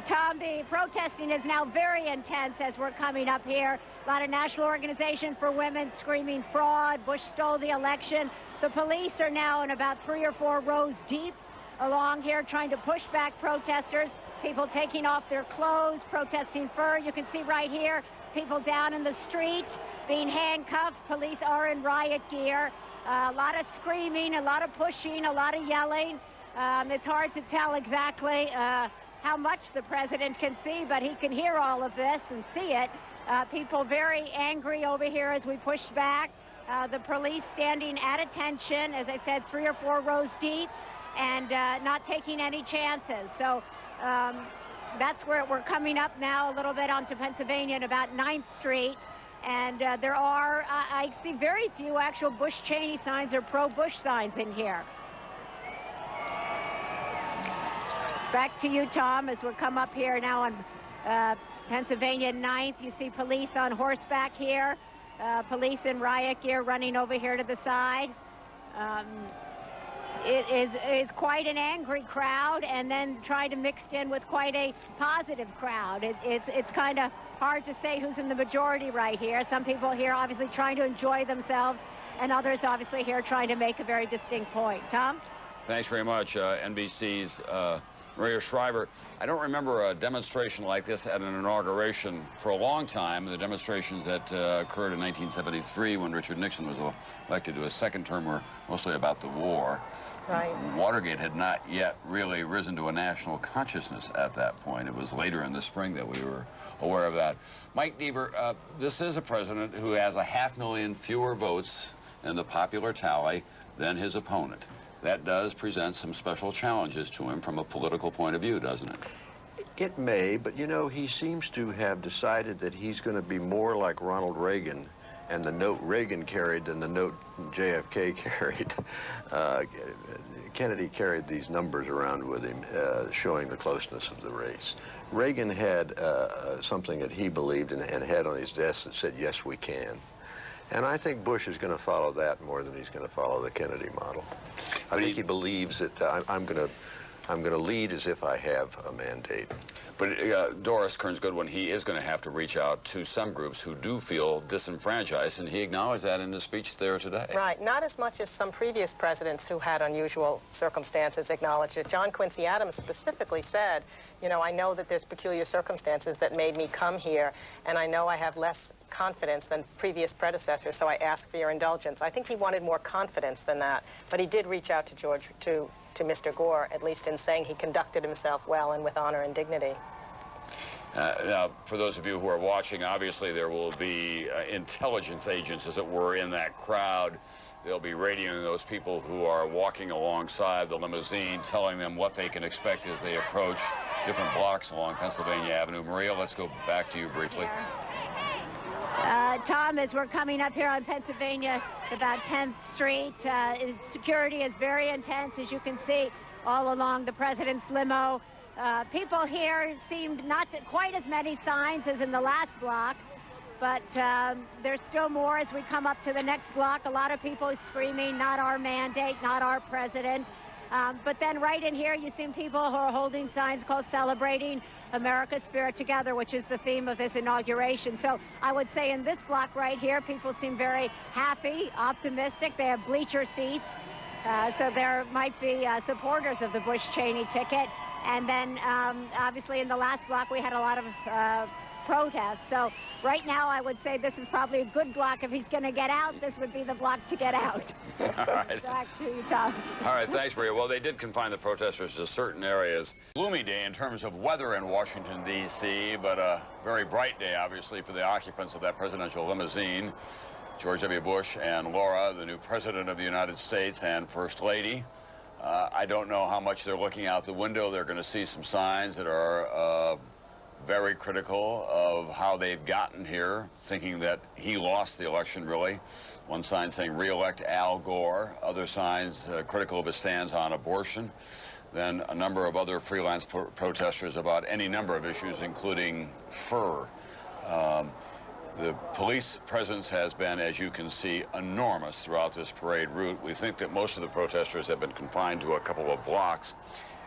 Tom, the protesting is now very intense as we're coming up here. A lot of National Organization for Women screaming fraud. Bush stole the election. The police are now in about 3 or 4 rows deep along here trying to push back protesters. People taking off their clothes, protesting fur. You can see right here, people down in the street being handcuffed. Police are in riot gear. A lot of screaming, a lot of pushing, a lot of yelling. It's hard to tell exactly how much the president can see, but he can hear all of this and see it. People very angry over here as we push back. The police standing at attention, as I said, 3 or 4 rows deep, and not taking any chances. So that's where we're coming up now a little bit onto Pennsylvania and about 9th Street. And there are, I see very few actual Bush-Cheney signs or pro-Bush signs in here. Back to you, Tom, as we come up here now on Pennsylvania 9th. You see police on horseback here, police in riot gear running over here to the side. It is quite an angry crowd, and then trying to mix in with quite a positive crowd. It's kind of hard to say who's in the majority right here. Some people here obviously trying to enjoy themselves, and others obviously here trying to make a very distinct point. Tom? Thanks very much, NBC's Maria Shriver. I don't remember a demonstration like this at an inauguration for a long time. The demonstrations that occurred in 1973 when Richard Nixon was elected to a second term were mostly about the war. Right. Watergate had not yet really risen to a national consciousness at that point. It was later in the spring that we were aware of that. Mike Deaver, this is a president who has 500,000 fewer votes in the popular tally than his opponent. That does present some special challenges to him from a political point of view, doesn't it? It may, but you know, he seems to have decided that he's going to be more like Ronald Reagan, and the note Reagan carried than the note JFK carried. Kennedy carried these numbers around with him, showing the closeness of the race. Reagan had something that he believed and had on his desk that said, "Yes, we can." And I think Bush is going to follow that more than he's going to follow the Kennedy model. I think he believes that I'm going to lead as if I have a mandate. But Doris Kearns Goodwin, he is going to have to reach out to some groups who do feel disenfranchised, and he acknowledged that in his speech there today. Right. Not as much as some previous presidents who had unusual circumstances acknowledged it. John Quincy Adams specifically said, you know, I know that there's peculiar circumstances that made me come here, and I know I have less confidence than previous predecessors, so I ask for your indulgence. I think he wanted more confidence than that, but he did reach out to Mr. Gore, at least in saying he conducted himself well and with honor and dignity. Now, for those of you who are watching, obviously there will be intelligence agents, as it were, in that crowd. They'll be radioing those people who are walking alongside the limousine, telling them what they can expect as they approach different blocks along Pennsylvania Avenue. Maria, let's go back to you briefly. Tom, as we're coming up here on Pennsylvania, about 10th Street, security is very intense, as you can see, all along the president's limo. People here seemed not quite as many signs as in the last block, but there's still more as we come up to the next block. A lot of people screaming, not our mandate, not our president. But then right in here, you see people who are holding signs called Celebrating America's Spirit Together, which is the theme of this inauguration. So I would say in this block right here, people seem very happy, optimistic. They have bleacher seats. So there might be supporters of the Bush-Cheney ticket. And then obviously in the last block, we had a lot of protests. So right now, I would say this is probably a good block. If he's going to get out, this would be the block to get out. All right. Back to you, Tom. All right, thanks, Maria. Well, they did confine the protesters to certain areas. Gloomy day in terms of weather in Washington, D.C., but a very bright day, obviously, for the occupants of that presidential limousine. George W. Bush and Laura, the new president of the United States and First Lady. I don't know how much they're looking out the window. They're going to see some signs that are very critical of how they've gotten here, thinking that he lost the election, really. One sign saying re-elect Al Gore, other signs critical of his stands on abortion. Then a number of other freelance protesters about any number of issues, including fur. The police presence has been, as you can see, enormous throughout this parade route. We think that most of the protesters have been confined to a couple of blocks.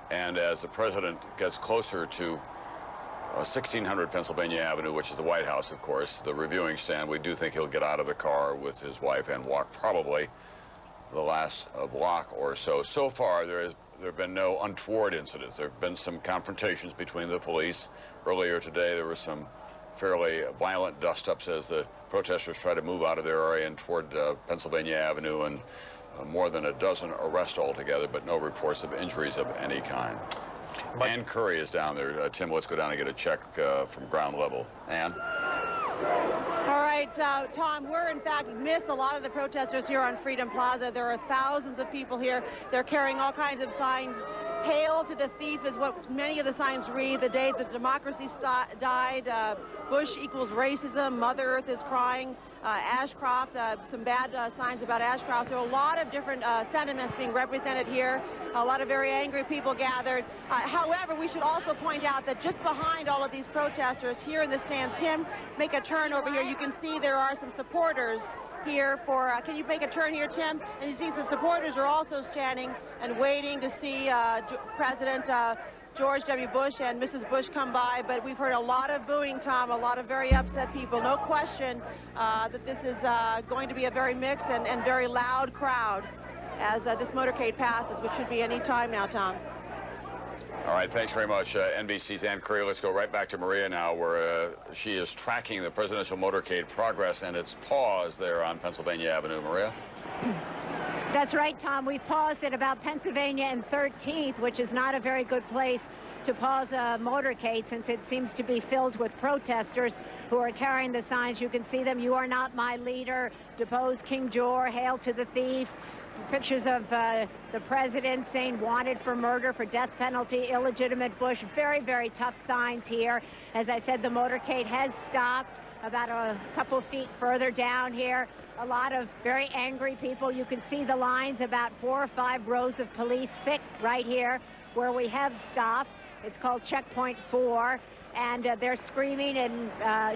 And as the president gets closer to 1600 Pennsylvania Avenue, which is the White House, of course, the reviewing stand, we do think he'll get out of the car with his wife and walk probably the last block or so. So far, there have been no untoward incidents. There have been some confrontations between the police. Earlier today, there were some fairly violent dust-ups as the protesters try to move out of their area and toward Pennsylvania Avenue, and more than a dozen arrests altogether, but no reports of injuries of any kind. Ann Curry is down there. Tim, let's go down and get a check from ground level. Ann? All right, Tom, we're in fact missed a lot of the protesters here on Freedom Plaza. There are thousands of people here. They're carrying all kinds of signs. Hail to the thief is what many of the signs read. The day that democracy died, Bush equals racism, Mother Earth is crying, Ashcroft, some bad signs about Ashcroft. So a lot of different sentiments being represented here. A lot of very angry people gathered. However, we should also point out that just behind all of these protesters here in the stands, Tim, make a turn over here. You can see there are some supporters here for, can you make a turn here, Tim? And you see the supporters are also standing and waiting to see President George W. Bush and Mrs. Bush come by. But we've heard a lot of booing, Tom, a lot of very upset people. No question that this is going to be a very mixed and very loud crowd as this motorcade passes, which should be any time now, Tom. All right, thanks very much, NBC's Ann Curry. Let's go right back to Maria now, where she is tracking the presidential motorcade progress and its pause there on Pennsylvania Avenue. Maria? That's right, Tom. We've paused at about Pennsylvania and 13th, which is not a very good place to pause a motorcade since it seems to be filled with protesters who are carrying the signs. You can see them. You are not my leader. Depose King George. Hail to the thief. Pictures of the president saying wanted for murder, for death penalty, illegitimate Bush. Very, very tough signs here. As I said, the motorcade has stopped about a couple feet further down here. A lot of very angry people. You can see the lines, about 4 or 5 rows of police thick right here where we have stopped. It's called Checkpoint 4. And they're screaming and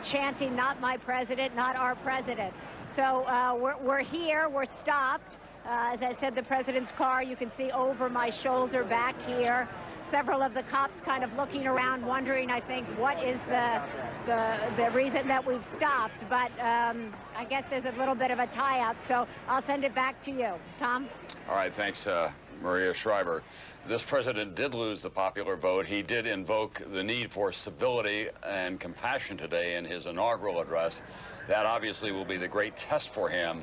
chanting, not my president, not our president. So we're here, we're stopped. As I said, the president's car, you can see over my shoulder back here. Several of the cops kind of looking around, wondering, I think, what is the reason that we've stopped. But I guess there's a little bit of a tie-up, so I'll send it back to you. Tom? All right, thanks, Maria Shriver. This president did lose the popular vote. He did invoke the need for civility and compassion today in his inaugural address. That obviously will be the great test for him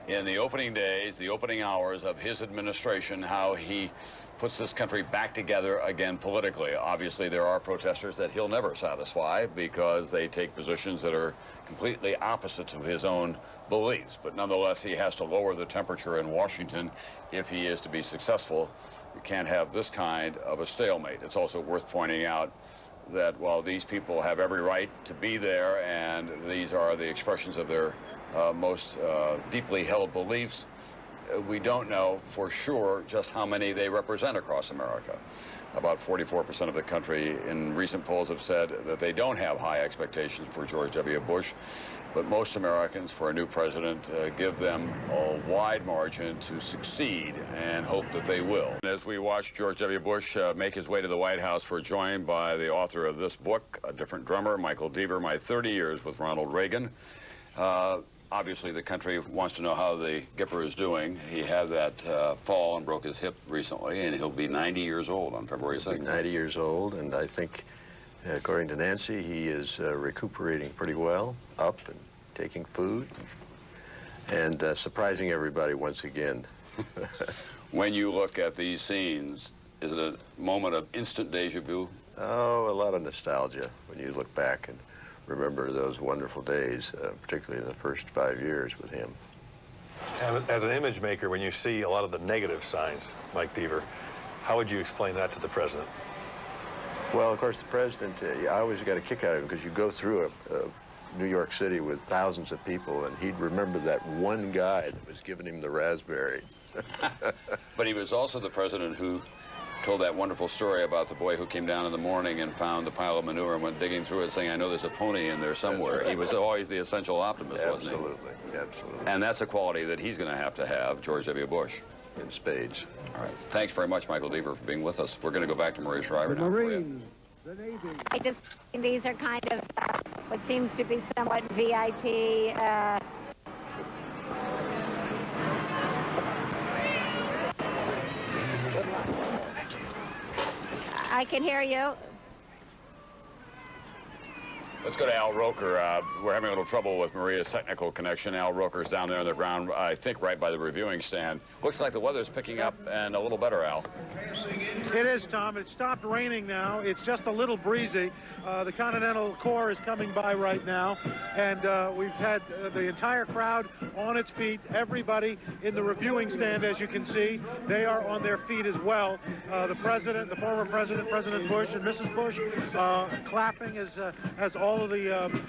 in the opening days, the opening hours of his administration, how he puts this country back together again politically. Obviously, there are protesters that he'll never satisfy because they take positions that are completely opposite to his own beliefs. But nonetheless, he has to lower the temperature in Washington if he is to be successful. You can't have this kind of a stalemate. It's also worth pointing out that while these people have every right to be there and these are the expressions of their most deeply held beliefs, we don't know for sure just how many they represent across America. About 44% of the country in recent polls have said that they don't have high expectations for George W. Bush, but most Americans, for a new president, give them a wide margin to succeed and hope that they will. As we watch George W. Bush make his way to the White House, we're joined by the author of this book, A Different Drummer, Michael Deaver, My 30 Years with Ronald Reagan. Obviously, the country wants to know how the Gipper is doing. He had that fall and broke his hip recently, and he'll be 90 years old on February 2nd. 90 years old, and I think, according to Nancy, he is recuperating pretty well, up and taking food, and surprising everybody once again. When you look at these scenes, is it a moment of instant deja vu? Oh, a lot of nostalgia when you look back and remember those wonderful days, particularly the first 5 years with him. As an image maker, when you see a lot of the negative signs, Mike Deaver, how would you explain that to the president? Well, of course, the president, I always got a kick out of him because you go through New York City with thousands of people, and he'd remember that one guy that was giving him the raspberry. But he was also the president who told that wonderful story about the boy who came down in the morning and found the pile of manure and went digging through it saying, I know there's a pony in there somewhere. Right. He was always the essential optimist, wasn't he? Absolutely, absolutely. And that's a quality that he's going to have, George W. Bush. In spades. All right. Thanks very much, Michael Deaver, for being with us. We're going to go back to Maria Shriver now. Marines, the Navy. I just, these are kind of what seems to be somewhat VIP. I can hear you. Let's go to Al Roker. We're having a little trouble with Maria's technical connection. Al Roker's down there on the ground, I think right by the reviewing stand. Looks like the weather's picking up and a little better, Al. It is, Tom. It stopped raining now. It's just a little breezy. The Continental Corps is coming by right now, and we've had the entire crowd on its feet. Everybody in the reviewing stand, as you can see, they are on their feet as well. The president, the former president, President Bush, and Mrs. Bush, clapping as all of the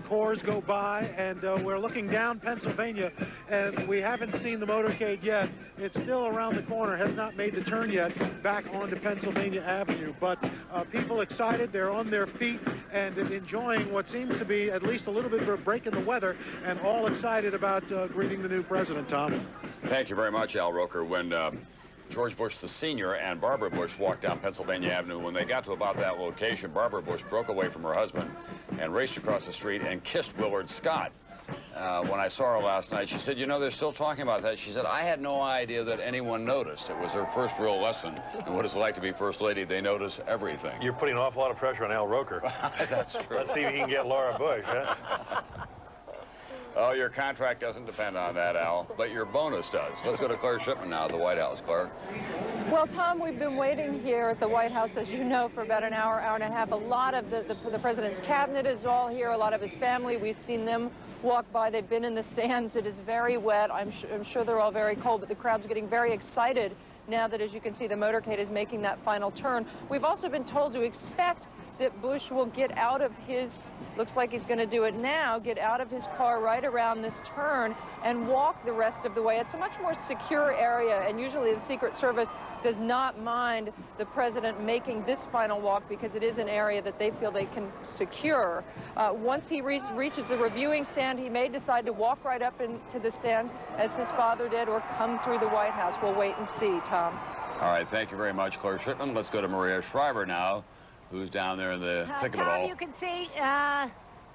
corps go by, and we're looking down Pennsylvania, and we haven't seen the motorcade yet. It's still around the corner, has not made the turn yet back onto Pennsylvania Avenue, but people excited, they're on their feet and enjoying what seems to be at least a little bit of a break in the weather, and all excited about greeting the new president, Tom. Thank you very much, Al Roker. When George Bush the senior and Barbara Bush walked down Pennsylvania Avenue, when they got to about that location, Barbara Bush broke away from her husband and raced across the street and kissed Willard Scott. When I saw her last night, she said, you know, they're still talking about that. She said, I had no idea that anyone noticed. It was her first real lesson in what it's like to be First Lady. They notice everything. You're putting an awful lot of pressure on Al Roker. That's true. Let's see if he can get Laura Bush, huh? Oh, your contract doesn't depend on that, Al, but your bonus does. Let's go to Claire Shipman now at the White House. Claire? Well, Tom, we've been waiting here at the White House, as you know, for about an hour, hour and a half. A lot of the president's cabinet is all here, a lot of his family. We've seen them walk by. They've been in the stands. It is very wet. I'm sure they're all very cold, but the crowd's getting very excited now that, as you can see, the motorcade is making that final turn. We've also been told to expect that Bush will get out of his, looks like he's going to do it now, get out of his car right around this turn and walk the rest of the way. It's a much more secure area, and usually the Secret Service does not mind the president making this final walk because it is an area that they feel they can secure. Once he reaches the reviewing stand, he may decide to walk right up into the stand as his father did, or come through the White House. We'll wait and see, Tom. All right, thank you very much, Claire Shipman. Let's go to Maria Shriver now, who's down there in the thick of it all. Tom, you can see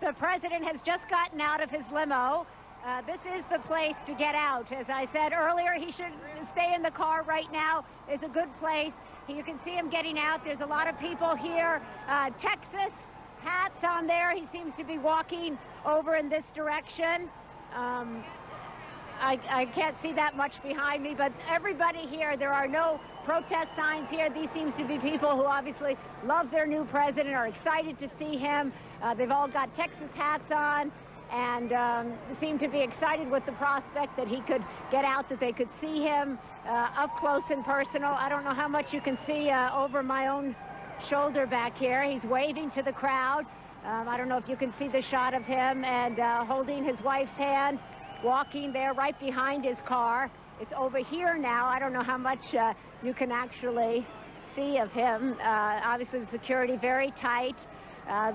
the president has just gotten out of his limo. This is the place to get out. As I said earlier, he should stay in the car right now. It's a good place. You can see him getting out. There's a lot of people here. Texas hats on there. He seems to be walking over in this direction. I can't see that much behind me, but everybody here, there are no protest signs here. These seems to be people who obviously love their new president, are excited to see him. They've all got Texas hats on, and seem to be excited with the prospect that he could get out, that they could see him up close and personal. I don't know how much you can see over my own shoulder back here. He's waving to the crowd. I don't know if you can see the shot of him, and holding his wife's hand, walking there right behind his car. It's over here now. I don't know how much you can actually see of him. Obviously, the security very tight.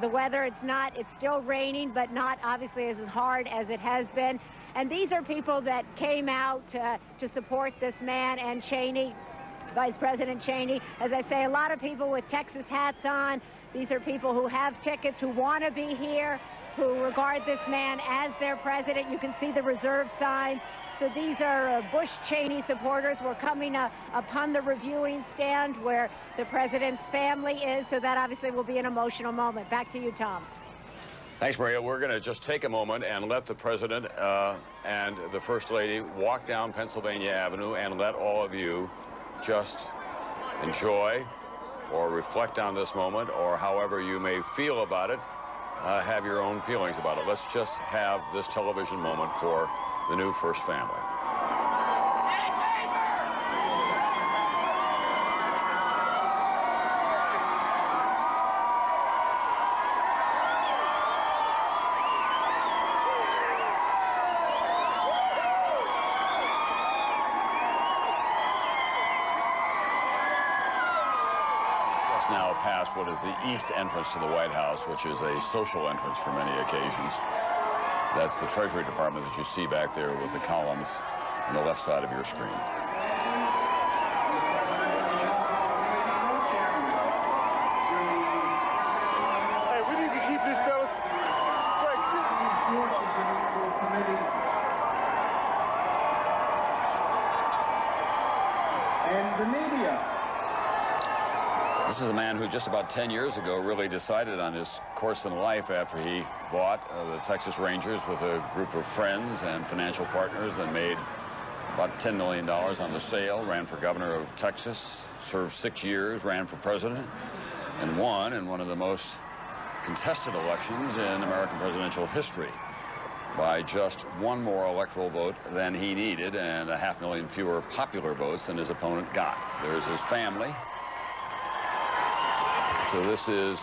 The weather, it's still raining, but not obviously as hard as it has been. And these are people that came out to support this man and Cheney, Vice President Cheney. As I say, a lot of people with Texas hats on. These are people who have tickets, who want to be here, who regard this man as their president. You can see the reserve signs. So these are Bush-Cheney supporters. We're coming upon the reviewing stand where the president's family is, so that obviously will be an emotional moment. Back to you, Tom. Thanks, Maria. We're going to just take a moment and let the president and the First Lady walk down Pennsylvania Avenue and let all of you just enjoy or reflect on this moment, or however you may feel about it, have your own feelings about it. Let's just have this television moment for the new First Family. past what is the east entrance to the White House, which is a social entrance for many occasions. That's the Treasury Department that you see back there with the columns on the left side of your screen. Hey, we need to keep this fellas straight. And the media. This is a man who just about 10 years ago really decided on his course in life after he bought the Texas Rangers with a group of friends and financial partners and made about $10 million on the sale, ran for governor of Texas, served 6 years, ran for president, and won in one of the most contested elections in American presidential history by just one more electoral vote than he needed and 500,000 fewer popular votes than his opponent got. There's his family. So this is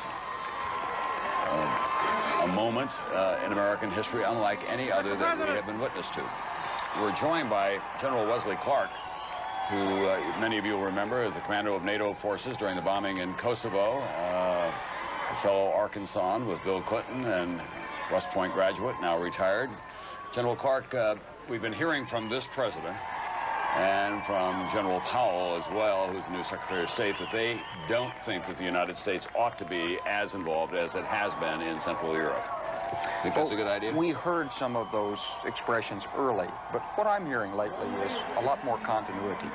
a moment in American history unlike any other that we have been witness to. We're joined by General Wesley Clark, who many of you will remember as the commander of NATO forces during the bombing in Kosovo, a fellow Arkansan with Bill Clinton and West Point graduate, now retired. General Clark, we've been hearing from this president and from General Powell as well, who's the new Secretary of State, that they don't think that the United States ought to be as involved as it has been in Central Europe. Think that's a good idea? We heard some of those expressions early, but what I'm hearing lately is a lot more continuity.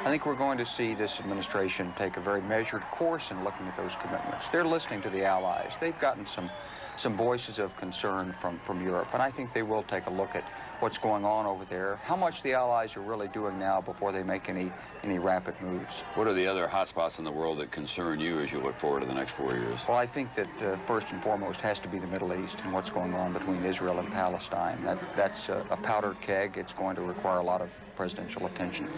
I think we're going to see this administration take a very measured course in looking at those commitments. They're listening to the allies. They've gotten some voices of concern from Europe, and I think they will take a look at what's going on over there, how much the allies are really doing now before they make any rapid moves. What are the other hotspots in the world that concern you as you look forward to the next 4 years? Well, I think that first and foremost has to be the Middle East and what's going on between Israel and Palestine. That's a powder keg. It's going to require a lot of presidential attention.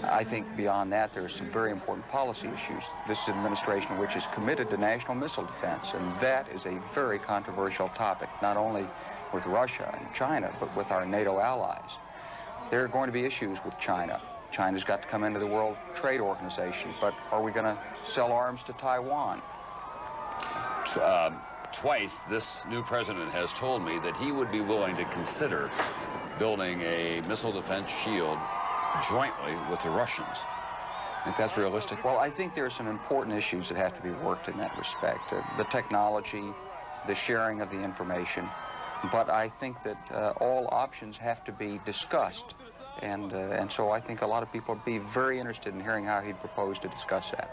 I think beyond that, there are some very important policy issues. This is an administration which is committed to national missile defense, and that is a very controversial topic, not only with Russia and China, but with our NATO allies. There are going to be issues with China. China's got to come into the World Trade Organization, but are we going to sell arms to Taiwan? Twice, this new president has told me that he would be willing to consider building a missile defense shield jointly with the Russians. Think that's realistic? Well, I think there are some important issues that have to be worked in that respect. The technology, the sharing of the information. But I think that all options have to be discussed. And so I think a lot of people would be very interested in hearing how he'd propose to discuss that.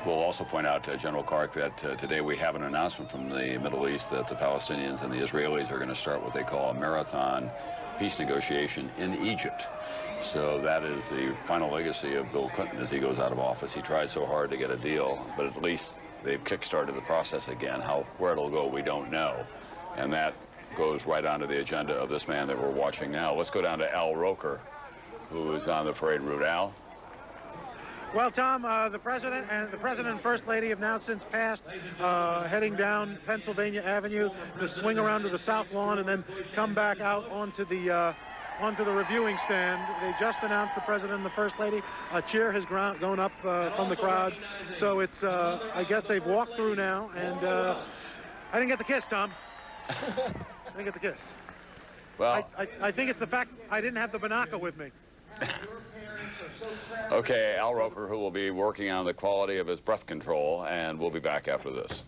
We'll also point out, General Clark, that today we have an announcement from the Middle East that the Palestinians and the Israelis are going to start what they call a marathon peace negotiation in Egypt. So that is the final legacy of Bill Clinton as he goes out of office. He tried so hard to get a deal, but at least they've kick-started the process again. Where it'll go, we don't know. And that goes right onto the agenda of this man that we're watching now. Let's go down to Al Roker, who is on the parade route. Al? Well, Tom, the President and First Lady have now since passed, heading down Pennsylvania Avenue to swing around to the South Lawn and then come back out onto the reviewing stand. They just announced the President and the First Lady. A cheer has gone up from the crowd. So it's, I guess they've walked through now, and I didn't get the kiss, Tom. I didn't get the kiss. Well, I think it's the fact I didn't have the binocle with me. Okay, Al Roker, who will be working on the quality of his breath control, and we'll be back after this.